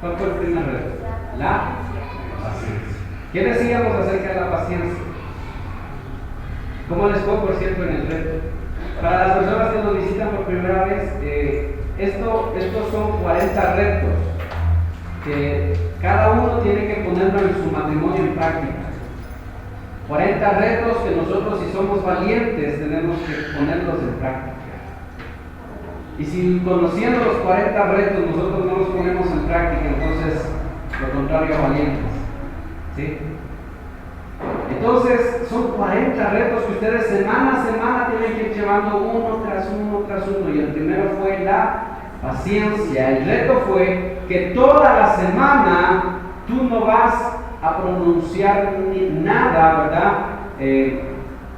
¿Cuál fue el primer reto? La paciencia. ¿Qué decíamos acerca de la paciencia? ¿Cómo les fue, por cierto, en el reto? Para las personas que nos visitan por primera vez, estos son 40 retos que cada uno tiene que ponerlo en su matrimonio en práctica. 40 retos que nosotros, si somos valientes, tenemos que ponerlos en práctica. Y si conociendo los 40 retos nosotros no los ponemos en práctica, entonces lo contrario a valientes. ¿Sí? Entonces son 40 retos que ustedes semana a semana tienen que ir llevando uno tras uno. Y el primero fue la paciencia. El reto fue que toda la semana tú no vas a pronunciar nada, ¿verdad?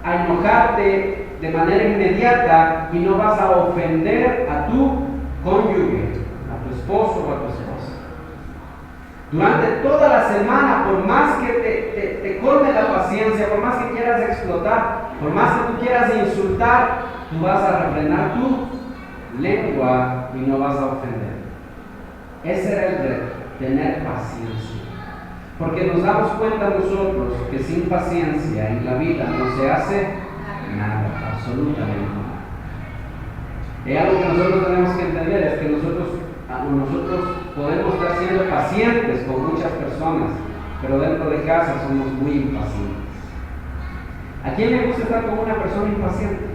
A enojarte de manera inmediata y no vas a ofender a tu cónyuge, a tu esposo o a tu esposa. Durante toda la semana, por más que te colme la paciencia, por más que quieras explotar, por más que tú quieras insultar, tú vas a refrenar tu lengua y no vas a ofender. Ese era el reto, tener paciencia. Porque nos damos cuenta nosotros que sin paciencia en la vida no se hace nada, absolutamente nada. Y algo que nosotros tenemos que entender es que nosotros podemos estar siendo pacientes con muchas personas, pero dentro de casa somos muy impacientes. ¿A quién le gusta estar con una persona impaciente?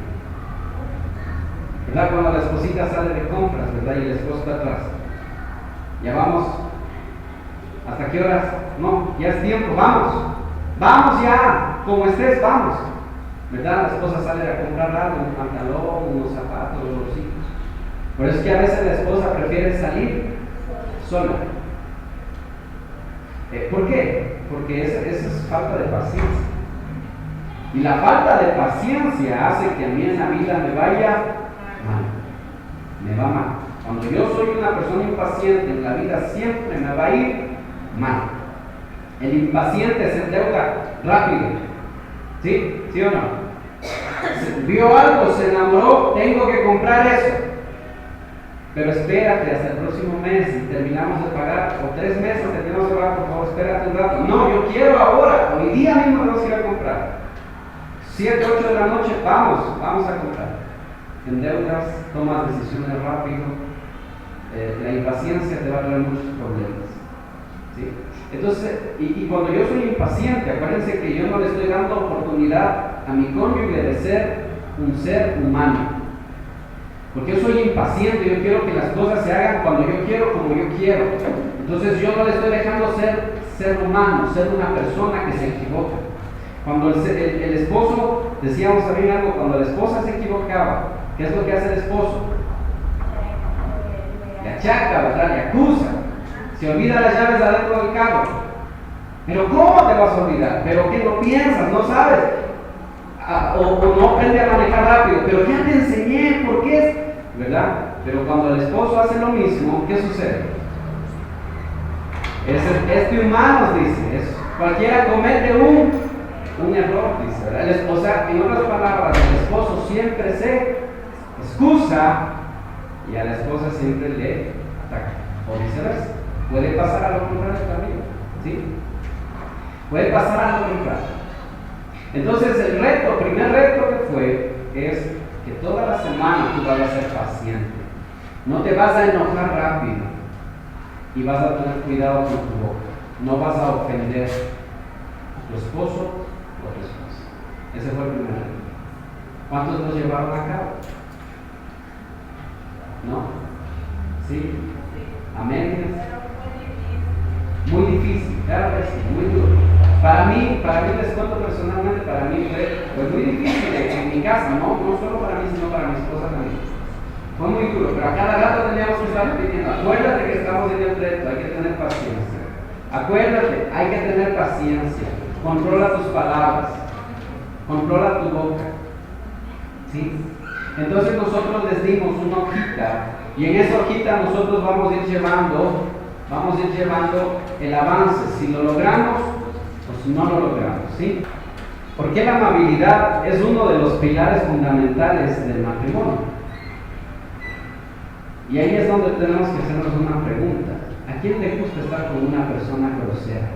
¿Verdad? Cuando la esposita sale de compras, ¿verdad? Y el esposo está atrás. Ya vamos. ¿Hasta qué horas? No, ya es tiempo, vamos ya, como estés, vamos. ¿Verdad? La esposa sale a comprar algo, un pantalón, unos zapatos, los hijos. Por eso es que a veces la esposa prefiere salir sola. ¿Por qué? Porque esa es falta de paciencia. Y la falta de paciencia hace que a mí en la vida me vaya mal. Me va mal. Cuando yo soy una persona impaciente en la vida siempre me va a ir mal. El impaciente se endeuda rápido. ¿Sí? ¿Sí o no? Vio algo, se enamoró, tengo que comprar eso. Pero espérate hasta el próximo mes y terminamos de pagar, o 3 meses terminamos de pagar, por favor, espérate un rato. No, yo quiero ahora, hoy día mismo vamos a ir a comprar. 7, 8 de la noche, vamos a comprar. Endeudas, tomas decisiones rápido, la impaciencia te va a traer muchos problemas. ¿Sí? Entonces, y cuando yo soy impaciente, acuérdense que yo no le estoy dando oportunidad a mi cónyuge de ser un ser humano. Porque yo soy impaciente, yo quiero que las cosas se hagan cuando yo quiero, como yo quiero. Entonces yo no le estoy dejando ser humano, ser una persona que se equivoca. Cuando el esposo, decíamos también algo, cuando la esposa se equivocaba, ¿qué es lo que hace el esposo? Le achaca, ¿verdad? Le acusa. Se olvida las llaves adentro del carro. Pero ¿cómo te vas a olvidar? ¿Pero qué no piensas? ¿No sabes? O no aprende a manejar rápido. Pero ya te enseñé, ¿por qué es? ¿Verdad? Pero cuando el esposo hace lo mismo, ¿qué sucede? Es de humanos, dice. Cualquiera comete un error, dice, ¿verdad? O sea, en otras palabras, el esposo siempre se excusa y a la esposa siempre le ataca. O viceversa. Puede pasar a lo contrario también, ¿sí? Puede pasar a lo contrario. Entonces el primer reto que fue, es que toda la semana tú vas a ser paciente. No te vas a enojar rápido y vas a tener cuidado con tu boca. No vas a ofender a tu esposo o a tu esposa. Ese fue el primer reto. ¿Cuántos los llevaron a cabo? ¿No? ¿Sí? ¿Amén? Muy difícil, claro que sí, muy duro. Para mí les cuento personalmente, para mí fue muy difícil en mi casa, no solo para mí, sino para mi esposa también. Fue muy duro, pero a cada rato teníamos que estar repitiendo, acuérdate que estamos en el reto, hay que tener paciencia. Acuérdate, hay que tener paciencia. Controla tus palabras, controla tu boca. ¿Sí? Entonces nosotros les dimos una hojita, y en esa hojita nosotros vamos a ir llevando el avance, si lo logramos o si no lo logramos, ¿sí? Porque la amabilidad es uno de los pilares fundamentales del matrimonio. Y ahí es donde tenemos que hacernos una pregunta. ¿A quién le gusta estar con una persona grosera?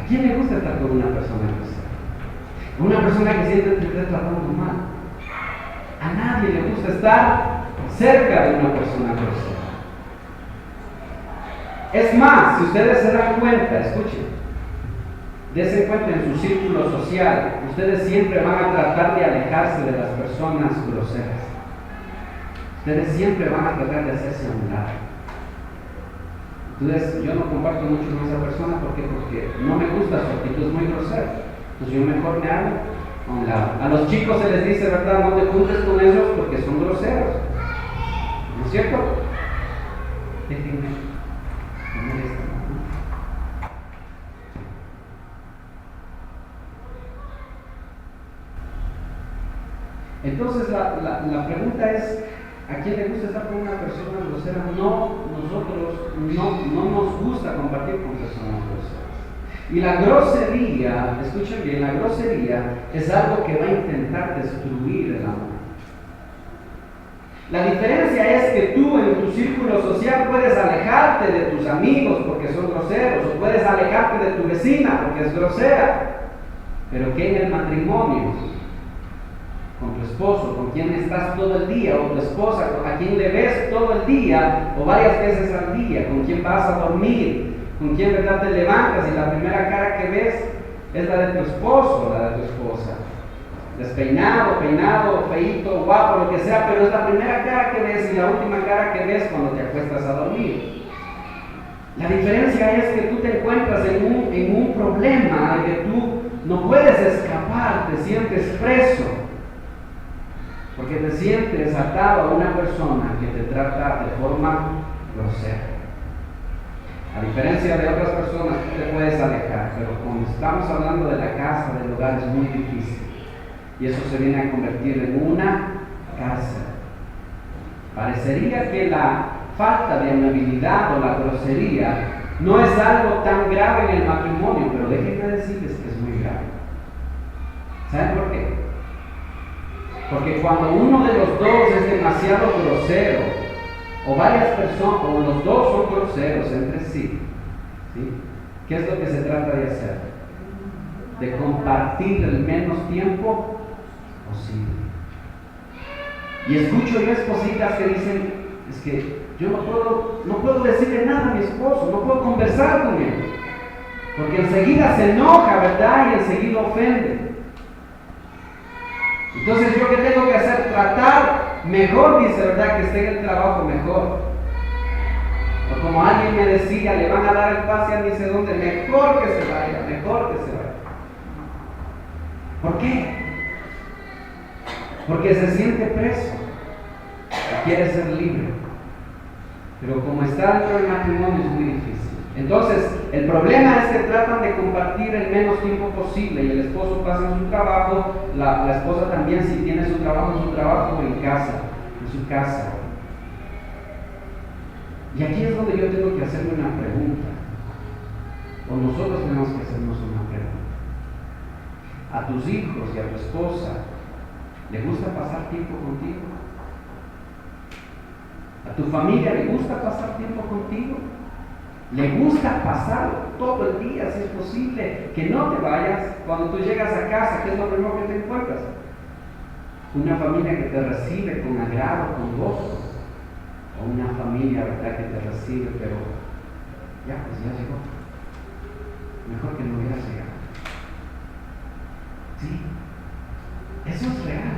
¿A quién le gusta estar con una persona grosera? Una persona que siente que te está tratando mal. A nadie le gusta estar cerca de una persona grosera. Es más, si ustedes se dan cuenta, escuchen, dense cuenta en su círculo social, ustedes siempre van a tratar de alejarse de las personas groseras. Ustedes siempre van a tratar de hacerse a un lado. Entonces, yo no comparto mucho con esa persona porque no me gusta su actitud, es muy grosera. Entonces, yo mejor me hago a un lado. A los chicos se les dice, ¿verdad? No te juntes con esos porque son groseros. ¿No es cierto? Déjenme. No molesta, ¿no? Entonces, la pregunta es, ¿a quién le gusta estar con una persona grosera? Nosotros no nos gusta compartir con personas groseras. Y la grosería, escuchen bien, la grosería es algo que va a intentar destruir el amor. La diferencia es que tú en tu círculo social puedes alejarte de tus amigos porque son groseros, o puedes alejarte de tu vecina porque es grosera. Pero que en el matrimonio, con tu esposo, con quien estás todo el día, o tu esposa, a quien le ves todo el día, o varias veces al día, con quien vas a dormir, con quien verdad te levantas y la primera cara que ves es la de tu esposo o la de tu esposa. Despeinado, peinado, feíto, guapo, lo que sea, pero es la primera cara que ves y la última cara que ves cuando te acuestas a dormir. La diferencia es que tú te encuentras en un problema en que tú no puedes escapar, te sientes preso. Porque te sientes atado a una persona que te trata de forma grosera. A diferencia de otras personas, tú te puedes alejar, pero cuando estamos hablando de la casa, del hogar, es muy difícil. Y eso se viene a convertir en una cárcel. Parecería que la falta de amabilidad o la grosería no es algo tan grave en el matrimonio, pero déjenme decirles que es muy grave. ¿Saben por qué? Porque cuando uno de los dos es demasiado grosero, o varias personas, o los dos son groseros entre sí, ¿sí? ¿Qué es lo que se trata de hacer? De compartir el menos tiempo posible. Y escucho yo espositas que dicen, es que yo no puedo decirle nada a mi esposo, no puedo conversar con él, porque enseguida se enoja, ¿verdad? Y enseguida ofende. Entonces, ¿yo qué tengo que hacer? Tratar mejor, dice, ¿verdad? Que esté en el trabajo mejor. O como alguien me decía, le van a dar el pase a ni sé dónde, mejor que se vaya, mejor que se vaya. ¿Por qué? Porque se siente preso y quiere ser libre. Pero como está dentro del matrimonio es muy difícil. Entonces, el problema es que tratan de compartir el menos tiempo posible y el esposo pasa en su trabajo, la esposa también, si tiene su trabajo en casa, en su casa. Y aquí es donde yo tengo que hacerme una pregunta, o nosotros tenemos que hacernos una pregunta. A tus hijos y a tu esposa, ¿le gusta pasar tiempo contigo? ¿A tu familia le gusta pasar tiempo contigo? ¿Le gusta pasar todo el día, si es posible, que no te vayas? Cuando tú llegas a casa, ¿qué es lo primero que te encuentras? Una familia que te recibe con agrado, con gozo. O una familia, ¿verdad?, que te recibe, pero ya llegó. Mejor que no hubieras llegado. Sí, eso es real.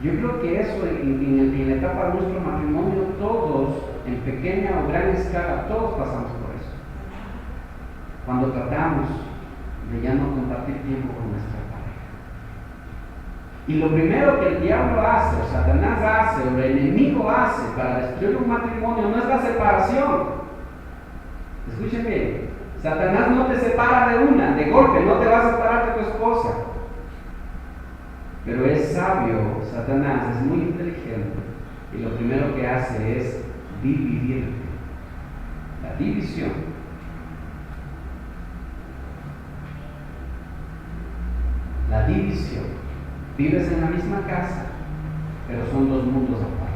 Yo creo que eso en la etapa de nuestro matrimonio, todos, en pequeña o gran escala, todos pasamos por eso. Cuando tratamos de ya no compartir tiempo con nuestra pareja. Y lo primero que el diablo hace, o Satanás hace, o el enemigo hace para destruir un matrimonio, no es la separación. Escuchen bien, Satanás no te separa de golpe, no te va a separar de tu esposa. Pero es sabio, Satanás es muy inteligente, y lo primero que hace es dividirte. La división. La división. Vives en la misma casa, pero son dos mundos aparte.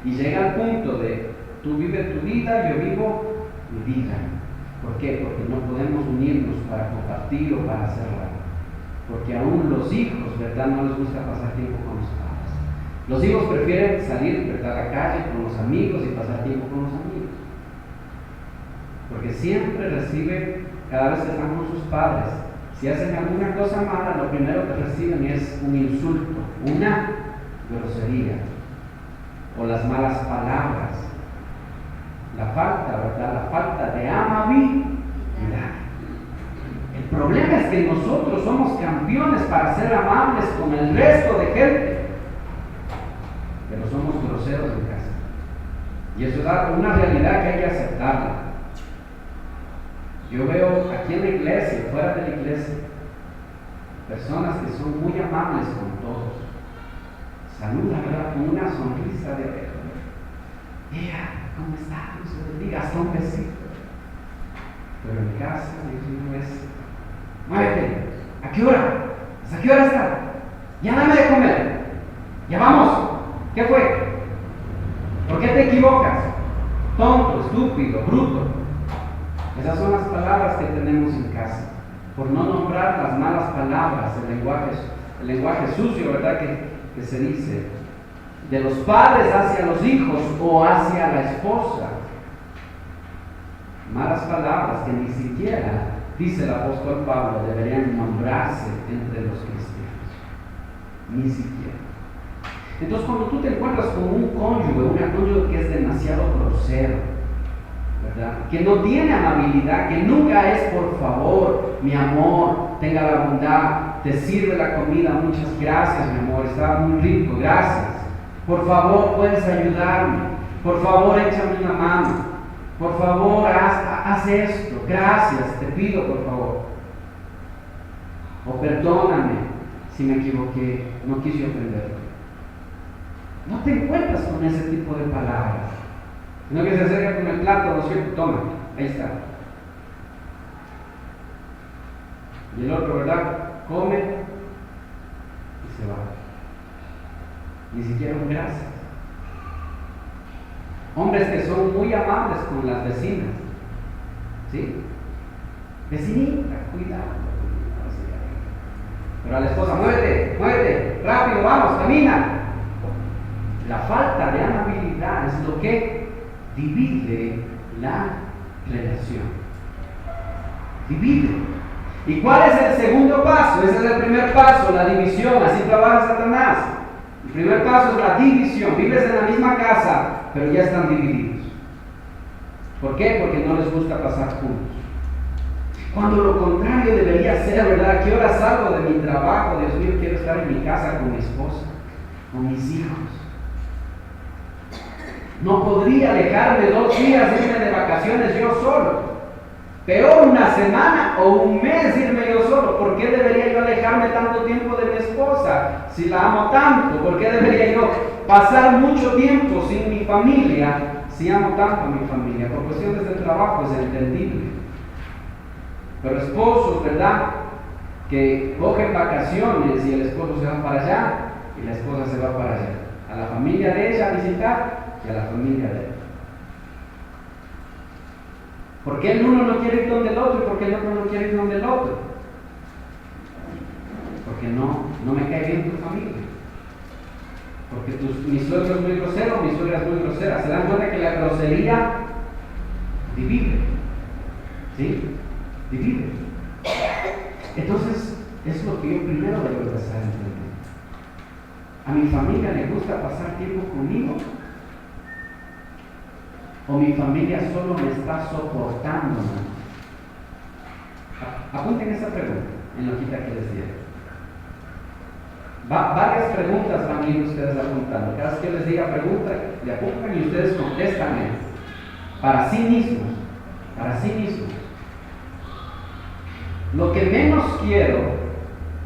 Y llega al punto de, tú vives tu vida, yo vivo mi vida. ¿Por qué? Porque no podemos unirnos para compartir o para hacer algo. Porque aún los hijos, ¿verdad? No les gusta pasar tiempo con los padres. Los hijos prefieren salir, ¿verdad?, a la calle con los amigos y pasar tiempo con los amigos. Porque siempre reciben, cada vez que están con sus padres, si hacen alguna cosa mala, lo primero que reciben es un insulto, una grosería, o las malas palabras. La falta, ¿verdad? La falta de amabilidad. El problema es que nosotros somos campeones para ser amables con el resto de gente, pero somos groseros en casa. Y eso es una realidad que hay que aceptarla. Yo veo aquí en la iglesia, fuera de la iglesia, personas que son muy amables con todos. Saludan, ¿verdad?, con una sonrisa de ¿cómo está? Dios te bendiga, hasta un besito. Pero en casa, Dios mío, es: muévete, ¿a qué hora? ¿Hasta qué hora está? Ya dame de comer. Ya vamos. ¿Qué fue? ¿Por qué te equivocas? Tonto, estúpido, bruto. Esas son las palabras que tenemos en casa. Por no nombrar las malas palabras, el lenguaje sucio, ¿verdad?, que se dice de los padres hacia los hijos o hacia la esposa. Malas palabras que ni siquiera, dice el apóstol Pablo, deberían nombrarse entre los cristianos. Ni siquiera. Entonces, cuando tú te encuentras con un cónyuge que es demasiado grosero, ¿verdad?, que no tiene amabilidad, que nunca es por favor, mi amor, tenga la bondad, te sirve la comida, muchas gracias, mi amor, estaba muy rico, gracias. Por favor, puedes ayudarme. Por favor, échame una mano. Por favor, haz esto. Gracias, te pido, por favor. O perdóname si me equivoqué, no quise ofenderte. No te encuentras con ese tipo de palabras. Sino que se acerca con el plato, ¿no es cierto? Toma, ahí está. Y el otro, ¿verdad?, come y se va. Ni siquiera un gracias. Hombres que son muy amables con las vecinas, ¿sí? Vecinita, cuidado. Pero a la esposa: muévete, muévete, rápido, vamos, camina. La falta de amabilidad es lo que divide la relación. Divide. ¿Y cuál es el segundo paso? Ese es el primer paso, la división. Así trabaja Satanás. El primer paso es la división. Vives en la misma casa, pero ya están divididos. ¿Por qué? Porque no les gusta pasar juntos. Cuando lo contrario debería ser, ¿verdad? ¿A qué hora salgo de mi trabajo? Dios mío, quiero estar en mi casa con mi esposa, con mis hijos. No podría dejarme 2 días, irme de vacaciones yo solo. Peor, una semana o un mes irme yo solo. ¿Por qué debería yo alejarme tanto tiempo de mi esposa? Si la amo tanto, ¿por qué debería yo pasar mucho tiempo sin mi familia si amo tanto a mi familia? Por cuestiones de trabajo es entendible. Pero esposos, ¿verdad?, que cogen vacaciones y el esposo se va para allá y la esposa se va para allá. A la familia de ella a visitar y a la familia de él. ¿Por qué el uno no quiere ir donde el otro y por qué el otro no quiere ir donde el otro? Porque no me cae bien tu familia. Porque mi suegro es muy grosero, mi suegra es muy grosera. ¿Se dan cuenta que la grosería divide? ¿Sí? Divide. Entonces, es lo que yo primero debo empezar a entender. ¿A mi familia le gusta pasar tiempo conmigo? ¿O mi familia solo me está soportando? Apunten esa pregunta en la hojita que les dieron. Varias preguntas van a ir ustedes apuntando. Cada vez que les diga pregunta, le apuntan y ustedes contestan para sí mismos. Para sí mismos. Lo que menos quiero, esa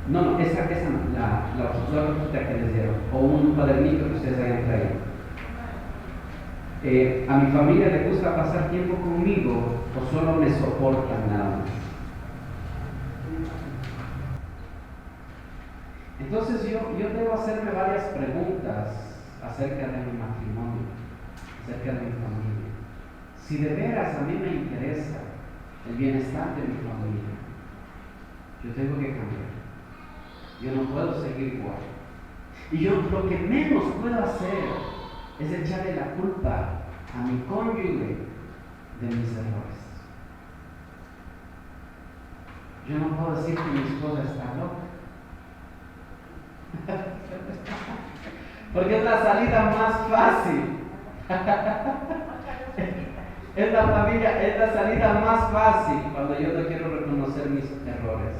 no, la hojita que les dieron, o un cuadernito que ustedes hayan traído. ¿A mi familia le gusta pasar tiempo conmigo o solo me soportan nada más? Entonces yo debo hacerme varias preguntas acerca de mi matrimonio. acerca de mi familia. Si de veras a mí me interesa el bienestar de mi familia, yo tengo que cambiar. Yo no puedo seguir igual. Y yo lo que menos puedo hacer es echarle la culpa a mi cónyuge de mis errores. Yo no puedo decir que mi esposa está loca. Porque es la salida más fácil. Es la salida más fácil cuando yo no quiero reconocer mis errores.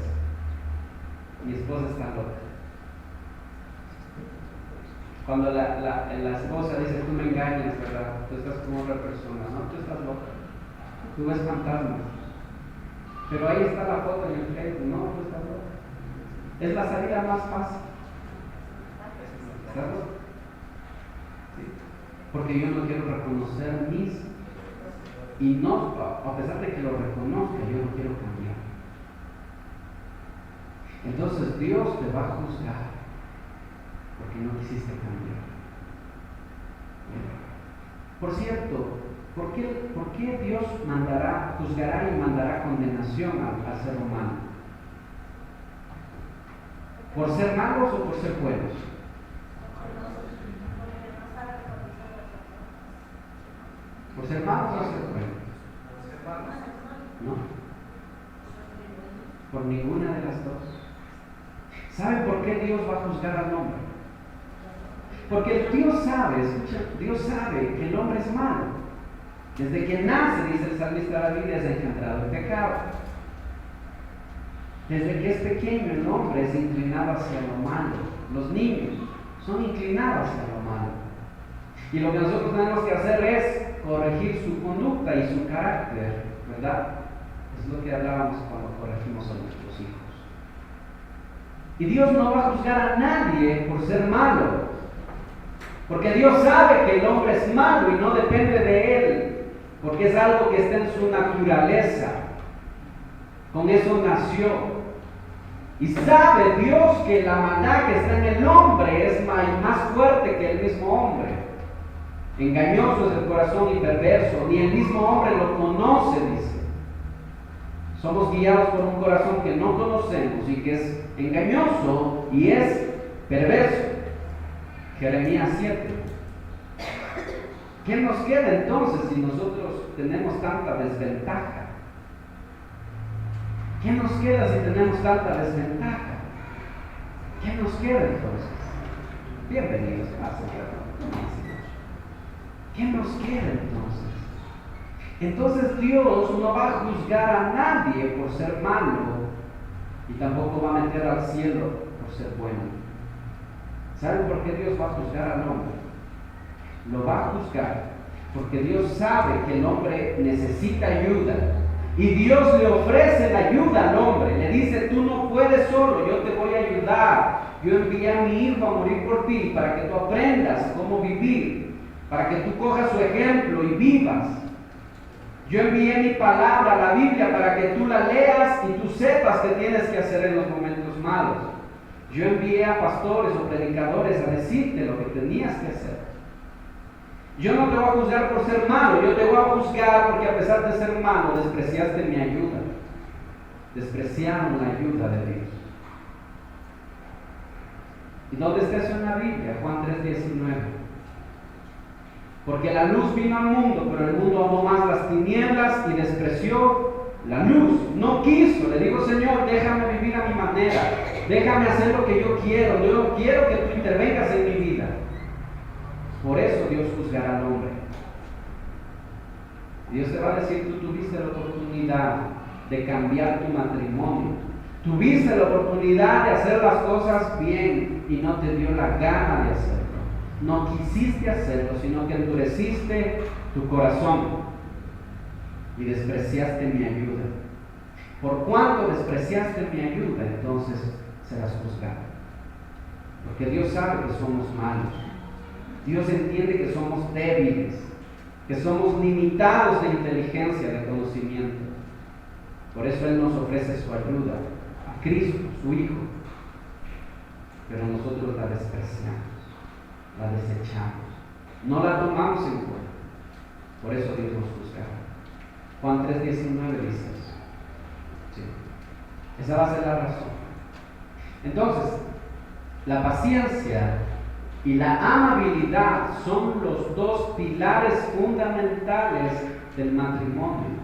Mi esposa está loca. Cuando la esposa dice, tú me engañas, ¿verdad? Tú estás como otra persona. No, tú estás loca. Tú ves fantasmas. Pero ahí está la foto en el Facebook. No, tú estás loca. Es la salida más fácil. ¿Estás loca? Sí. Porque yo no quiero reconocer mis... Y no, a pesar de que lo reconozca, yo no quiero cambiar. Entonces Dios te va a juzgar porque no quisiste cambiar. Por cierto, ¿por qué Dios juzgará y mandará condenación al ser humano? ¿Por ser malos o por ser buenos? ¿Por ser malos o ser buenos? No. Por ninguna de las dos. ¿Saben por qué Dios va a juzgar al hombre? Porque Dios sabe, escucha, Dios sabe que el hombre es malo. Desde que nace, dice el salmista David, es engendrado el pecado. Desde que es pequeño el hombre es inclinado hacia lo malo. Los niños son inclinados hacia lo malo. Y lo que nosotros tenemos que hacer es corregir su conducta y su carácter, ¿verdad? Es lo que hablábamos cuando corregimos a nuestros hijos. Y Dios no va a juzgar a nadie por ser malo, porque Dios sabe que el hombre es malo y no depende de él, porque es algo que está en su naturaleza. Con eso nació. Y sabe Dios que la maldad que está en el hombre es más fuerte que el mismo hombre. Engañoso es el corazón y perverso, ni el mismo hombre lo conoce, dice. Somos guiados por un corazón que no conocemos y que es engañoso y es perverso. Jeremías 7. ¿Qué nos queda entonces si nosotros tenemos tanta desventaja? ¿Qué nos queda si tenemos tanta desventaja? ¿Qué nos queda entonces? Bienvenidos, pasen. ¿Qué nos queda entonces? Entonces Dios no va a juzgar a nadie por ser malo y tampoco va a meter al cielo por ser bueno. ¿Saben por qué Dios va a juzgar al hombre? Lo va a juzgar porque Dios sabe que el hombre necesita ayuda y Dios le ofrece la ayuda al hombre. Le dice, tú no puedes solo, yo te voy a ayudar. Yo envié a mi hijo a morir por ti para que tú aprendas cómo vivir, para que tú cojas su ejemplo y vivas. Yo envié mi palabra, la Biblia, para que tú la leas y tú sepas qué tienes que hacer en los momentos malos. Yo envié a pastores o predicadores a decirte lo que tenías que hacer. Yo no te voy a juzgar por ser malo, yo te voy a juzgar porque a pesar de ser malo, despreciaste mi ayuda. Despreciaron la ayuda de Dios. ¿Y dónde está eso en la Biblia? Juan 3:19. Porque la luz vino al mundo, pero el mundo amó más las tinieblas y despreció la luz. No quiso. Le digo, Señor, déjame vivir a mi manera. Déjame hacer lo que yo quiero. Yo no quiero que tú intervengas en mi vida. Por eso Dios juzgará al hombre. Dios te va a decir, tú tuviste la oportunidad de cambiar tu matrimonio. Tuviste la oportunidad de hacer las cosas bien y no te dio la gana de hacerlo. No quisiste hacerlo, sino que endureciste tu corazón y despreciaste mi ayuda. Por cuanto despreciaste mi ayuda, entonces serás juzgado. Porque Dios sabe que somos malos. Dios entiende que somos débiles, que somos limitados de inteligencia, de conocimiento. Por eso Él nos ofrece su ayuda, a Cristo, su Hijo. Pero nosotros la despreciamos, la desechamos, no la tomamos en cuenta. Por eso Dios nos juzgará. Juan 3:19 dice eso. Sí. Esa va a ser la razón. Entonces, la paciencia y la amabilidad son los dos pilares fundamentales del matrimonio.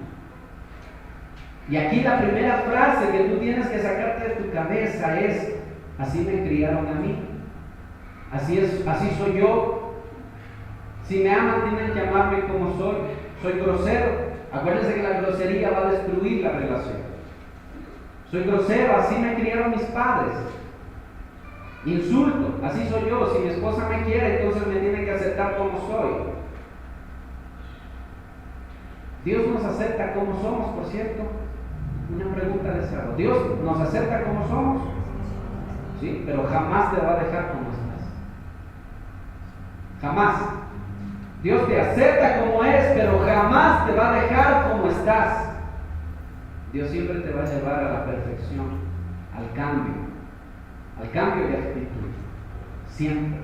Y aquí la primera frase que tú tienes que sacarte de tu cabeza es: así me criaron a mí, así soy yo. Si me aman tienen que amarme como soy grosero. Acuérdense que la grosería va a destruir la relación. Soy grosero, así me criaron mis padres. Insulto, así soy yo. Si mi esposa me quiere, entonces me tiene que aceptar como soy. Dios nos acepta como somos, por cierto. Una pregunta les hago. ¿Dios nos acepta como somos? Sí, pero jamás te va a dejar como estás. Jamás. Dios te acepta como eres, pero jamás te va a dejar como estás. Dios siempre te va a llevar a la perfección, al cambio de actitud, siempre.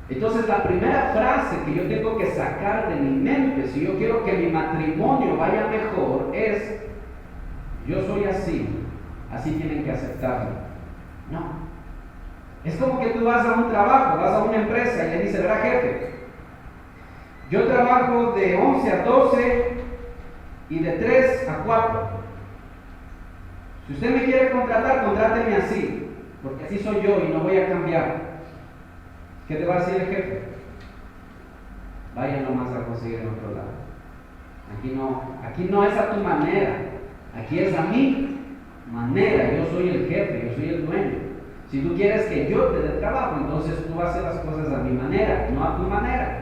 Entonces la primera frase que yo tengo que sacar de mi mente, si yo quiero que mi matrimonio vaya mejor, es: yo soy así tienen que aceptarme. No. Es como que tú vas a un trabajo, vas a una empresa y le dices: verá, jefe, yo trabajo de 11 a 12 y de 3 a 4. Si usted me quiere contratar, contráteme así, porque así soy yo y no voy a cambiar. ¿Qué te va a decir el jefe? Vaya nomás a conseguir en otro lado. Aquí no es a tu manera, aquí es a mi manera. Yo soy el jefe, yo soy el dueño. Si tú quieres que yo te dé trabajo, entonces tú vas a hacer las cosas a mi manera, no a tu manera.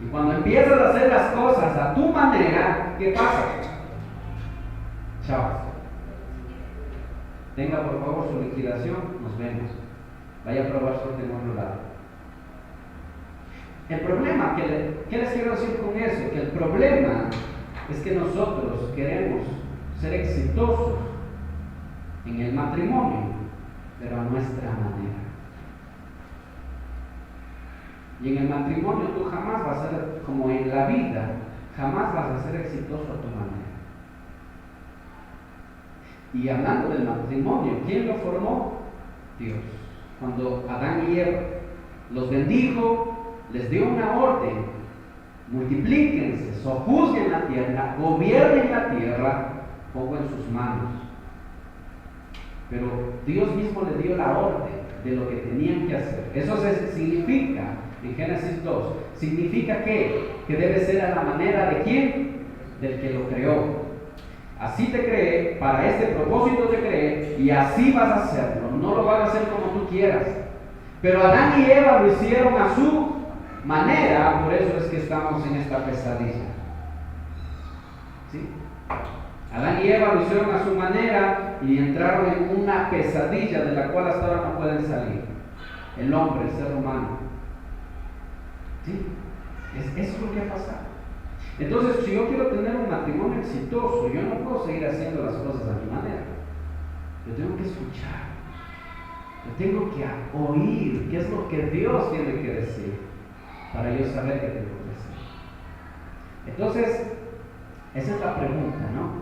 Y cuando empiezas a hacer las cosas a tu manera, ¿qué pasa? Chao. Tenga por favor su liquidación, nos vemos. Vaya a probar suerte en otro lado. El problema, ¿qué les quiero decir con eso? Que el problema es que nosotros queremos ser exitosos en el matrimonio, pero a nuestra manera. Y en el matrimonio tú jamás vas a ser, como en la vida, jamás vas a ser exitoso a tu manera. Y hablando del matrimonio, ¿quién lo formó? Dios. Cuando Adán y Eva los bendijo, les dio una orden: multiplíquense, sojuzguen la tierra, gobiernen la tierra, pongo en sus manos. Pero Dios mismo le dio la orden de lo que tenían que hacer. Eso significa, en Génesis 2, significa que debe ser a la manera de ¿quién? Del que lo creó. Así te creé, para este propósito te creé, y así vas a hacerlo. No lo vas a hacer como tú quieras. Pero Adán y Eva lo hicieron a su manera, por eso es que estamos en esta pesadilla. ¿Sí? Adán y Eva lo hicieron a su manera y entraron en una pesadilla de la cual hasta ahora no pueden salir. El hombre, el ser humano. ¿Sí? Eso es lo que ha pasado. Entonces, si yo quiero tener un matrimonio exitoso, yo no puedo seguir haciendo las cosas a mi manera. Yo tengo que escuchar. Yo tengo que oír qué es lo que Dios tiene que decir para yo saber qué tengo que hacer. Entonces, esa es la pregunta, ¿no?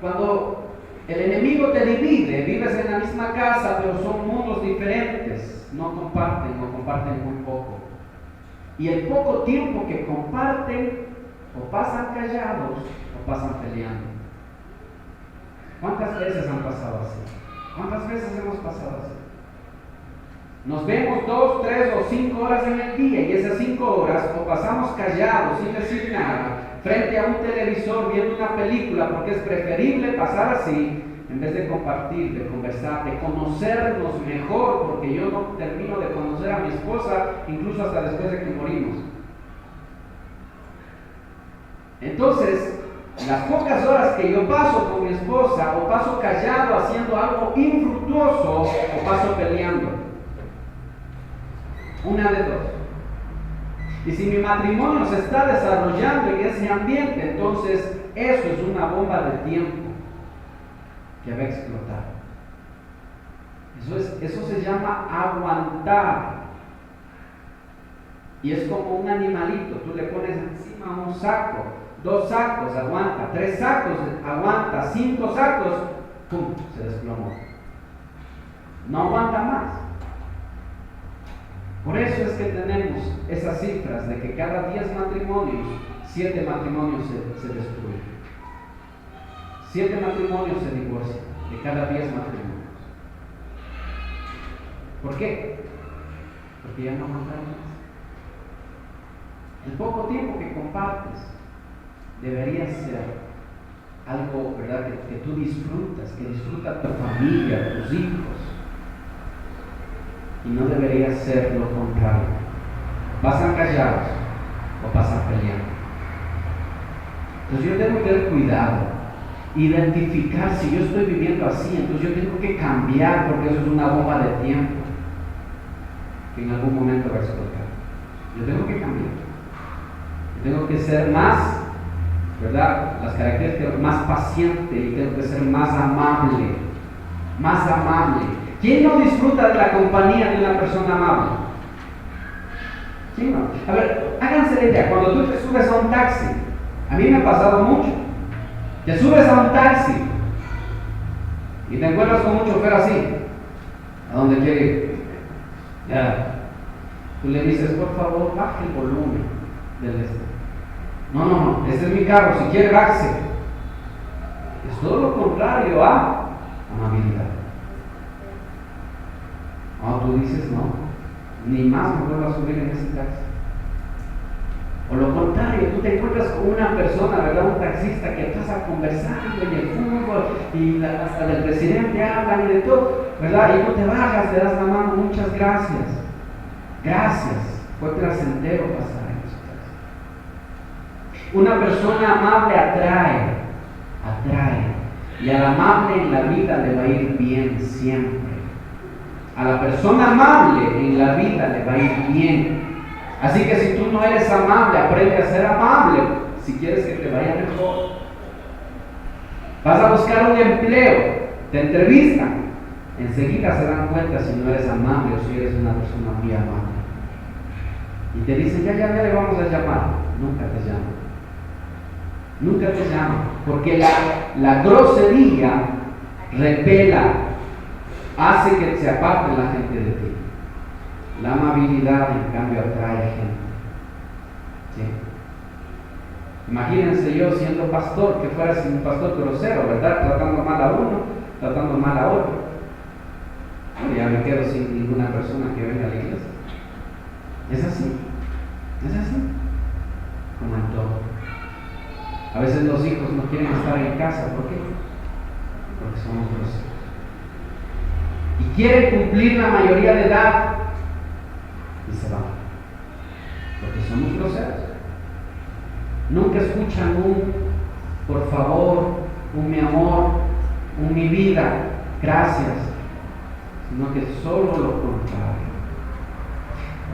Cuando el enemigo te divide, vives en la misma casa, pero son mundos diferentes, no comparten o comparten muy poco. Y el poco tiempo que comparten, o pasan callados o pasan peleando. ¿Cuántas veces han pasado así? ¿Cuántas veces hemos pasado así? Nos vemos 2, 3 o 5 horas en el día, y esas 5 horas o pasamos callados sin decir nada frente a un televisor viendo una película, porque es preferible pasar así en vez de compartir, de conversar, de conocernos mejor, porque yo no termino de conocer a mi esposa incluso hasta después de que morimos. Entonces, las pocas horas que yo paso con mi esposa, o paso callado haciendo algo infructuoso, o paso peleando. Una de dos. Y si mi matrimonio se está desarrollando en ese ambiente, entonces eso es una bomba de tiempo que va a explotar. Eso se llama aguantar. Y es como un animalito, tú le pones encima un saco, 2 sacos, aguanta, 3 sacos, aguanta, 5 sacos, ¡pum!, se desplomó. No aguanta más. Por eso es que tenemos esas cifras de que cada 10 matrimonios, 7 matrimonios se destruyen. 7 matrimonios se divorcian de cada 10 matrimonios. ¿Por qué? Porque ya no aguantan más. El poco tiempo que compartes debería ser algo, ¿verdad?, que tú disfrutas, que disfruta tu familia, tus hijos. Y no debería ser lo contrario. Pasan callados o pasan peleando. Entonces yo tengo que tener cuidado, identificar si yo estoy viviendo así, entonces yo tengo que cambiar, porque eso es una bomba de tiempo que en algún momento va a explotar. Yo tengo que cambiar. Yo tengo que ser más, ¿verdad?, las características, más paciente, y tengo que ser más amable. Más amable. ¿Quién no disfruta de la compañía de una persona amable? ¿Sí, no? A ver, háganse la idea, cuando tú te subes a un taxi, a mí me ha pasado mucho, te subes a un taxi y te encuentras con un chofer así, ¿a dónde quiere ir? Ya. Tú le dices, por favor, baje el volumen del este. No, este es mi carro, si quiere bájese. Es todo lo contrario a amabilidad. No, tú dices, no, ni más me vuelvo a subir en ese taxi. O lo contrario, tú te encuentras con una persona, ¿verdad?, un taxista que pasa conversando y el fútbol y hasta del presidente hablan y de todo, ¿verdad? Y tú te bajas, te das la mano, muchas gracias. Gracias, fue placentero pasar en ese taxi. Una persona amable atrae, y al amable en la vida le va a ir bien siempre. A la persona amable en la vida le va a ir bien. Así que si tú no eres amable, aprende a ser amable si quieres que te vaya mejor. Vas a buscar un empleo, te entrevistan, enseguida se dan cuenta si no eres amable o si eres una persona muy amable. Y te dicen, ya le vamos a llamar. Nunca te llaman. Nunca te llaman, porque la grosería repela, hace que se aparte la gente de ti. La amabilidad, en cambio, atrae gente. ¿Sí? Imagínense yo siendo pastor, que fuera un pastor grosero, ¿verdad? Tratando mal a uno, tratando mal a otro. Bueno, ya me quedo sin ninguna persona que venga a la iglesia. Es así, como en todo. A veces los hijos no quieren estar en casa, ¿por qué? Porque somos groseros. Y quieren cumplir la mayoría de edad y se van, porque somos groseros. Nunca escuchan un por favor, un mi amor, un mi vida, gracias, sino que solo lo contrario.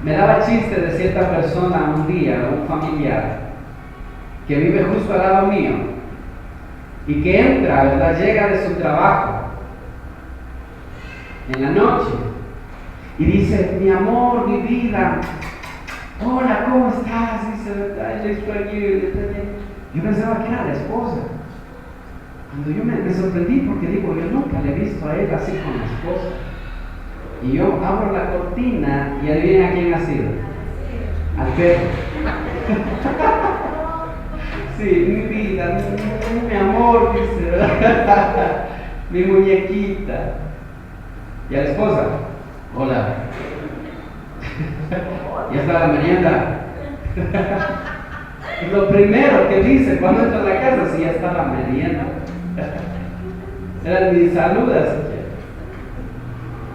Me daba chiste de cierta persona un día, un familiar que vive justo al lado mío y que entra, ¿verdad?, llega de su trabajo en la noche y dice, mi amor, mi vida, hola, ¿cómo estás? Dice, ¿verdad? Yo pensaba que era la esposa. Cuando yo me sorprendí, porque digo, yo nunca le he visto a él así con la esposa. Y yo abro la cortina y adivinen a quién ha sido. Al perro. Sí, mi vida, mi amor, dice, ¿verdad? Mi muñequita. Y a la esposa, hola. Ya está la merienda. Y lo primero que dice cuando entra a la casa, si ya está la merienda. Era ni saludas.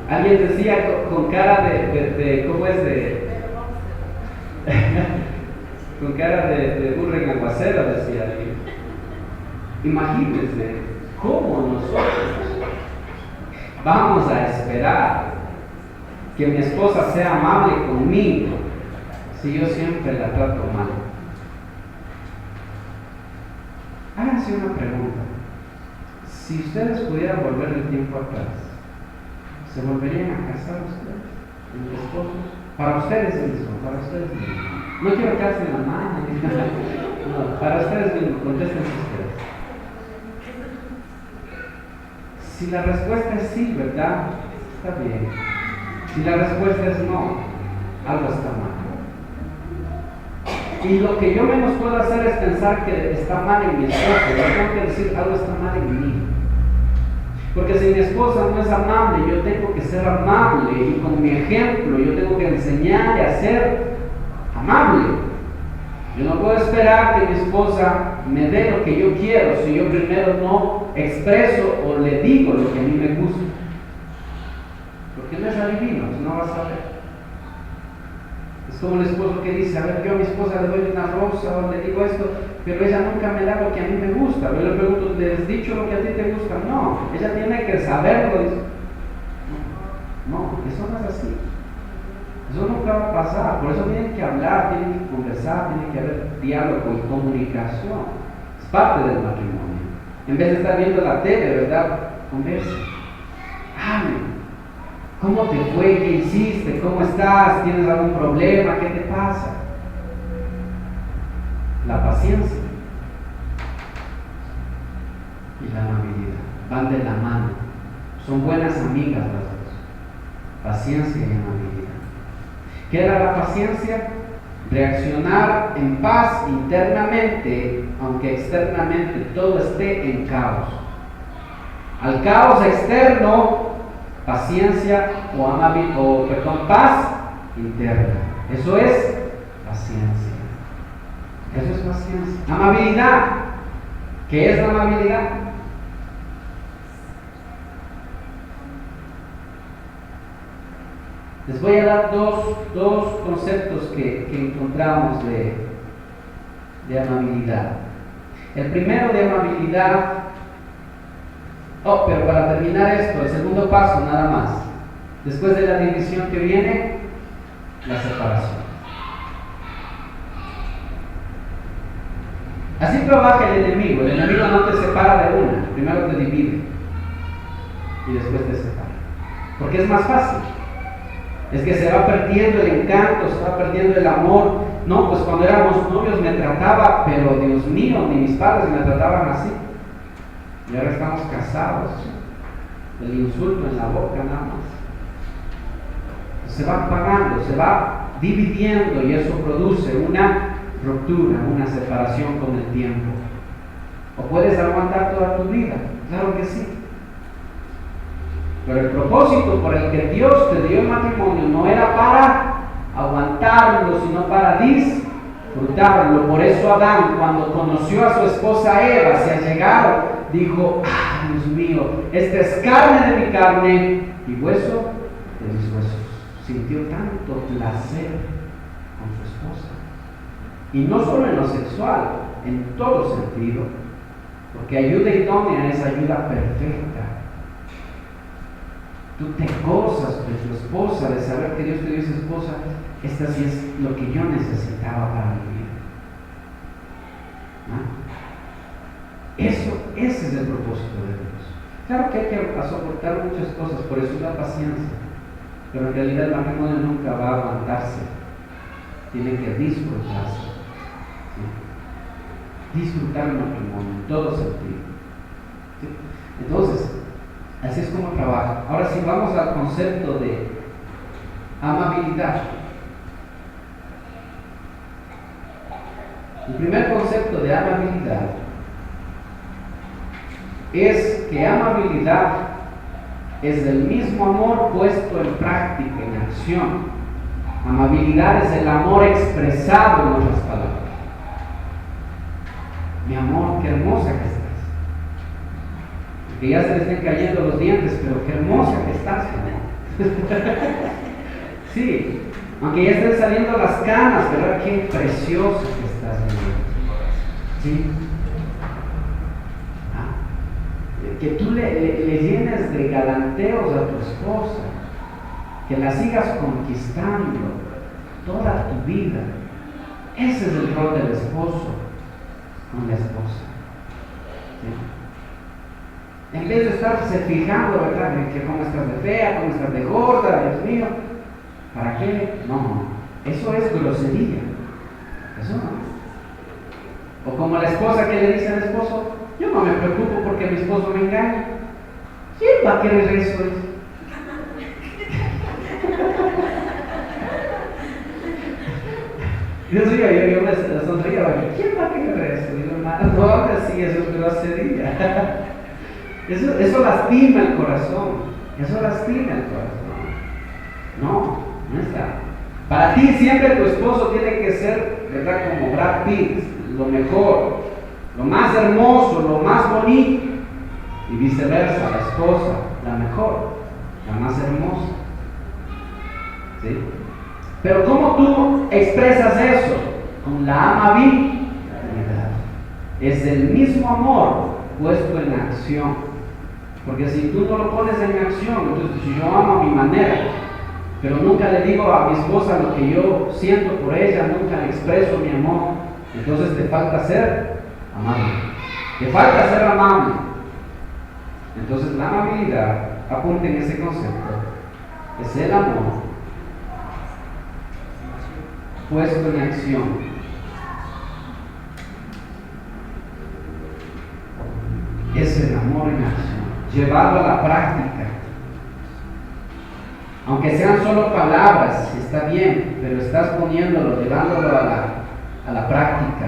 Alguien decía con cara de ¿cómo es? Con cara de burro en aguacero, decía alguien. Imagínense cómo nosotros vamos a esperar que mi esposa sea amable conmigo si yo siempre la trato mal. Háganse una pregunta. Si ustedes pudieran volver el tiempo atrás, ¿se volverían a casar ustedes, los esposos? Para ustedes mismos. para ustedes mismos. No quiero que hacen la mano. No, para ustedes mismos, contesten ustedes. Si la respuesta es sí, ¿verdad? Está bien. Si la respuesta es no, algo está mal. Y lo que yo menos puedo hacer es pensar que está mal en mi esposa. Yo tengo que decir, algo está mal en mí. Porque si mi esposa no es amable, yo tengo que ser amable. Y con mi ejemplo, yo tengo que enseñarle a ser amable. Yo no puedo esperar que mi esposa me dé lo que yo quiero si yo primero no expreso o le digo lo que a mí me gusta. Porque no es adivino, no vas a ver. Es como el esposo que dice, a ver, yo a mi esposa le doy una rosa o le digo esto, pero ella nunca me da lo que a mí me gusta. Yo le pregunto, ¿le has dicho lo que a ti te gusta? No, ella tiene que saberlo. No, eso no es así. Eso nunca va a pasar. Por eso tienen que hablar, tienen que conversar, tiene que haber diálogo y comunicación. Es parte del matrimonio. En vez de estar viendo la tele, ¿verdad? Conversa. Hable. ¿Cómo te fue? ¿Qué hiciste? ¿Cómo estás? ¿Tienes algún problema? ¿Qué te pasa? La paciencia y la amabilidad van de la mano. Son buenas amigas las dos. Paciencia y amabilidad. ¿Qué era la paciencia? Reaccionar en paz internamente, aunque externamente todo esté en caos. Al caos externo, paciencia paz interna. Eso es paciencia. Eso es paciencia. Amabilidad. ¿Qué es la amabilidad? Les voy a dar dos conceptos que encontramos de amabilidad. El primero de amabilidad. Pero para terminar esto, el segundo paso nada más. Después de la división que viene, la separación. Así trabaja el enemigo. El enemigo no te separa de una, primero te divide y después te separa. Porque es más fácil. Es que se va perdiendo el encanto, se va perdiendo el amor. No, pues cuando éramos novios me trataba, pero Dios mío, ni mis padres me trataban así. Y ahora estamos casados. El insulto en la boca nada más. Se va apagando, se va dividiendo y eso produce una ruptura, una separación con el tiempo. ¿O puedes aguantar toda tu vida? Claro que sí. Pero el propósito por el que Dios te dio el matrimonio no era para aguantarlo, sino para disfrutarlo. Por eso Adán, cuando conoció a su esposa Eva, se allegaron, dijo, ¡ay, Dios mío! Esta es carne de mi carne y hueso de mis huesos. Sintió tanto placer con su esposa. Y no solo en lo sexual, en todo sentido. Porque ayuda idónea es ayuda perfecta. Tú te gozas de tu esposa, de saber que Dios te dio esa esposa. Esta sí es lo que yo necesitaba para vivir. Ese es el propósito de Dios. Claro que hay que soportar muchas cosas, por eso es la paciencia. Pero en realidad el matrimonio nunca va a aguantarse. Tiene que disfrutarse. ¿Sí? Disfrutar el matrimonio en todo sentido. ¿Sí? Entonces, así es como trabaja. Ahora sí, vamos al concepto de amabilidad. El primer concepto de amabilidad es que amabilidad es el mismo amor puesto en práctica, en acción. Amabilidad es el amor expresado en otras palabras. Mi amor, qué hermosa que estás. Que ya se le estén cayendo los dientes, pero qué hermosa que estás, ¿no? Sí, aunque ya estén saliendo las canas, ¿verdad? Qué precioso que estás, ¿no? Sí. Que tú le llenes de galanteos a tu esposa, que la sigas conquistando toda tu vida. Ese es el rol del esposo con la esposa. ¿Sí? En vez de estarse fijando, ¿verdad? Que cómo estás de fea, cómo estás de gorda, Dios mío, ¿para qué? No. Eso es grosería. Eso no. O como la esposa que le dice al esposo, yo no me preocupo porque mi esposo me engaña. ¿Quién va a querer eso? Yo me sonreía, ¿quién va a querer eso? Digo, hermano, no hables así, eso es grosería. Eso lastima el corazón. Eso lastima el corazón. No está. Para ti siempre tu esposo tiene que ser, ¿verdad? Como Brad Pitt, lo mejor, lo más hermoso, lo más bonito. Y viceversa, la esposa, la mejor, la más hermosa. ¿Sí? Pero ¿cómo tú expresas eso? Con la amabilidad. Es el mismo amor puesto en acción. Porque si tú no lo pones en acción, entonces si yo amo a mi manera, pero nunca le digo a mi esposa lo que yo siento por ella, nunca le expreso mi amor, entonces te falta ser amable. Te falta ser amable. Entonces la amabilidad, apunten ese concepto, es el amor puesto en acción. Es el amor en acción, llevado a la práctica. Aunque sean solo palabras, está bien, pero estás poniéndolo, llevándolo a la práctica.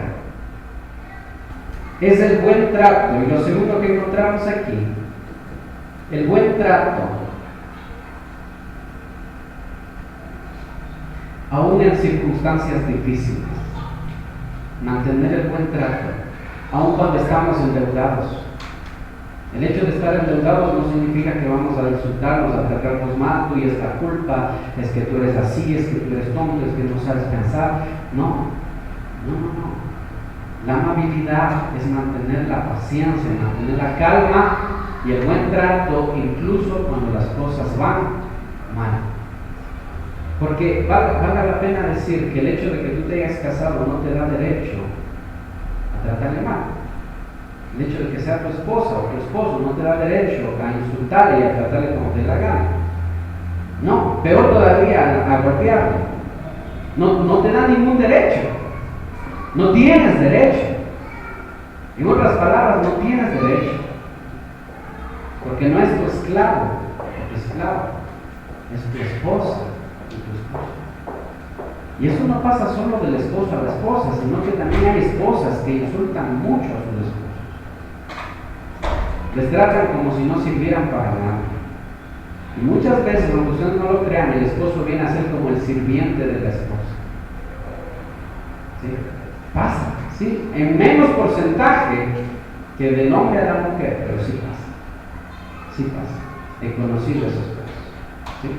Es el buen trato, y lo segundo que encontramos aquí, el buen trato, aún en circunstancias difíciles. Mantener el buen trato, aun cuando estamos endeudados. El hecho de estar endeudados no significa que vamos a insultarnos, a tratarnos mal, tú y es la culpa, es que tú eres así, es que tú eres tonto, es que no sabes pensar. No. La amabilidad es mantener la paciencia, mantener la calma y el buen trato, incluso cuando las cosas van mal. Porque vale la pena decir que el hecho de que tú te hayas casado no te da derecho a tratarle mal. El hecho de que sea tu esposa o tu esposo no te da derecho a insultarle y a tratarle como te dé la gana. No, peor todavía, a golpearle. No te da ningún derecho. No tienes derecho. En otras palabras, no tienes derecho. Porque no es tu esclavo o tu esclavo, es tu esposa y tu esposo. Y eso no pasa solo del esposo a la esposa, sino que también hay esposas que insultan mucho a sus esposos. Les tratan como si no sirvieran para nada. Y muchas veces, aunque ustedes no lo crean, el esposo viene a ser como el sirviente de la esposa. ¿Sí? Pasa, ¿sí? En menos porcentaje que del hombre a la mujer, pero sí pasa. Sí pasa. He conocido esos casos. ¿Sí?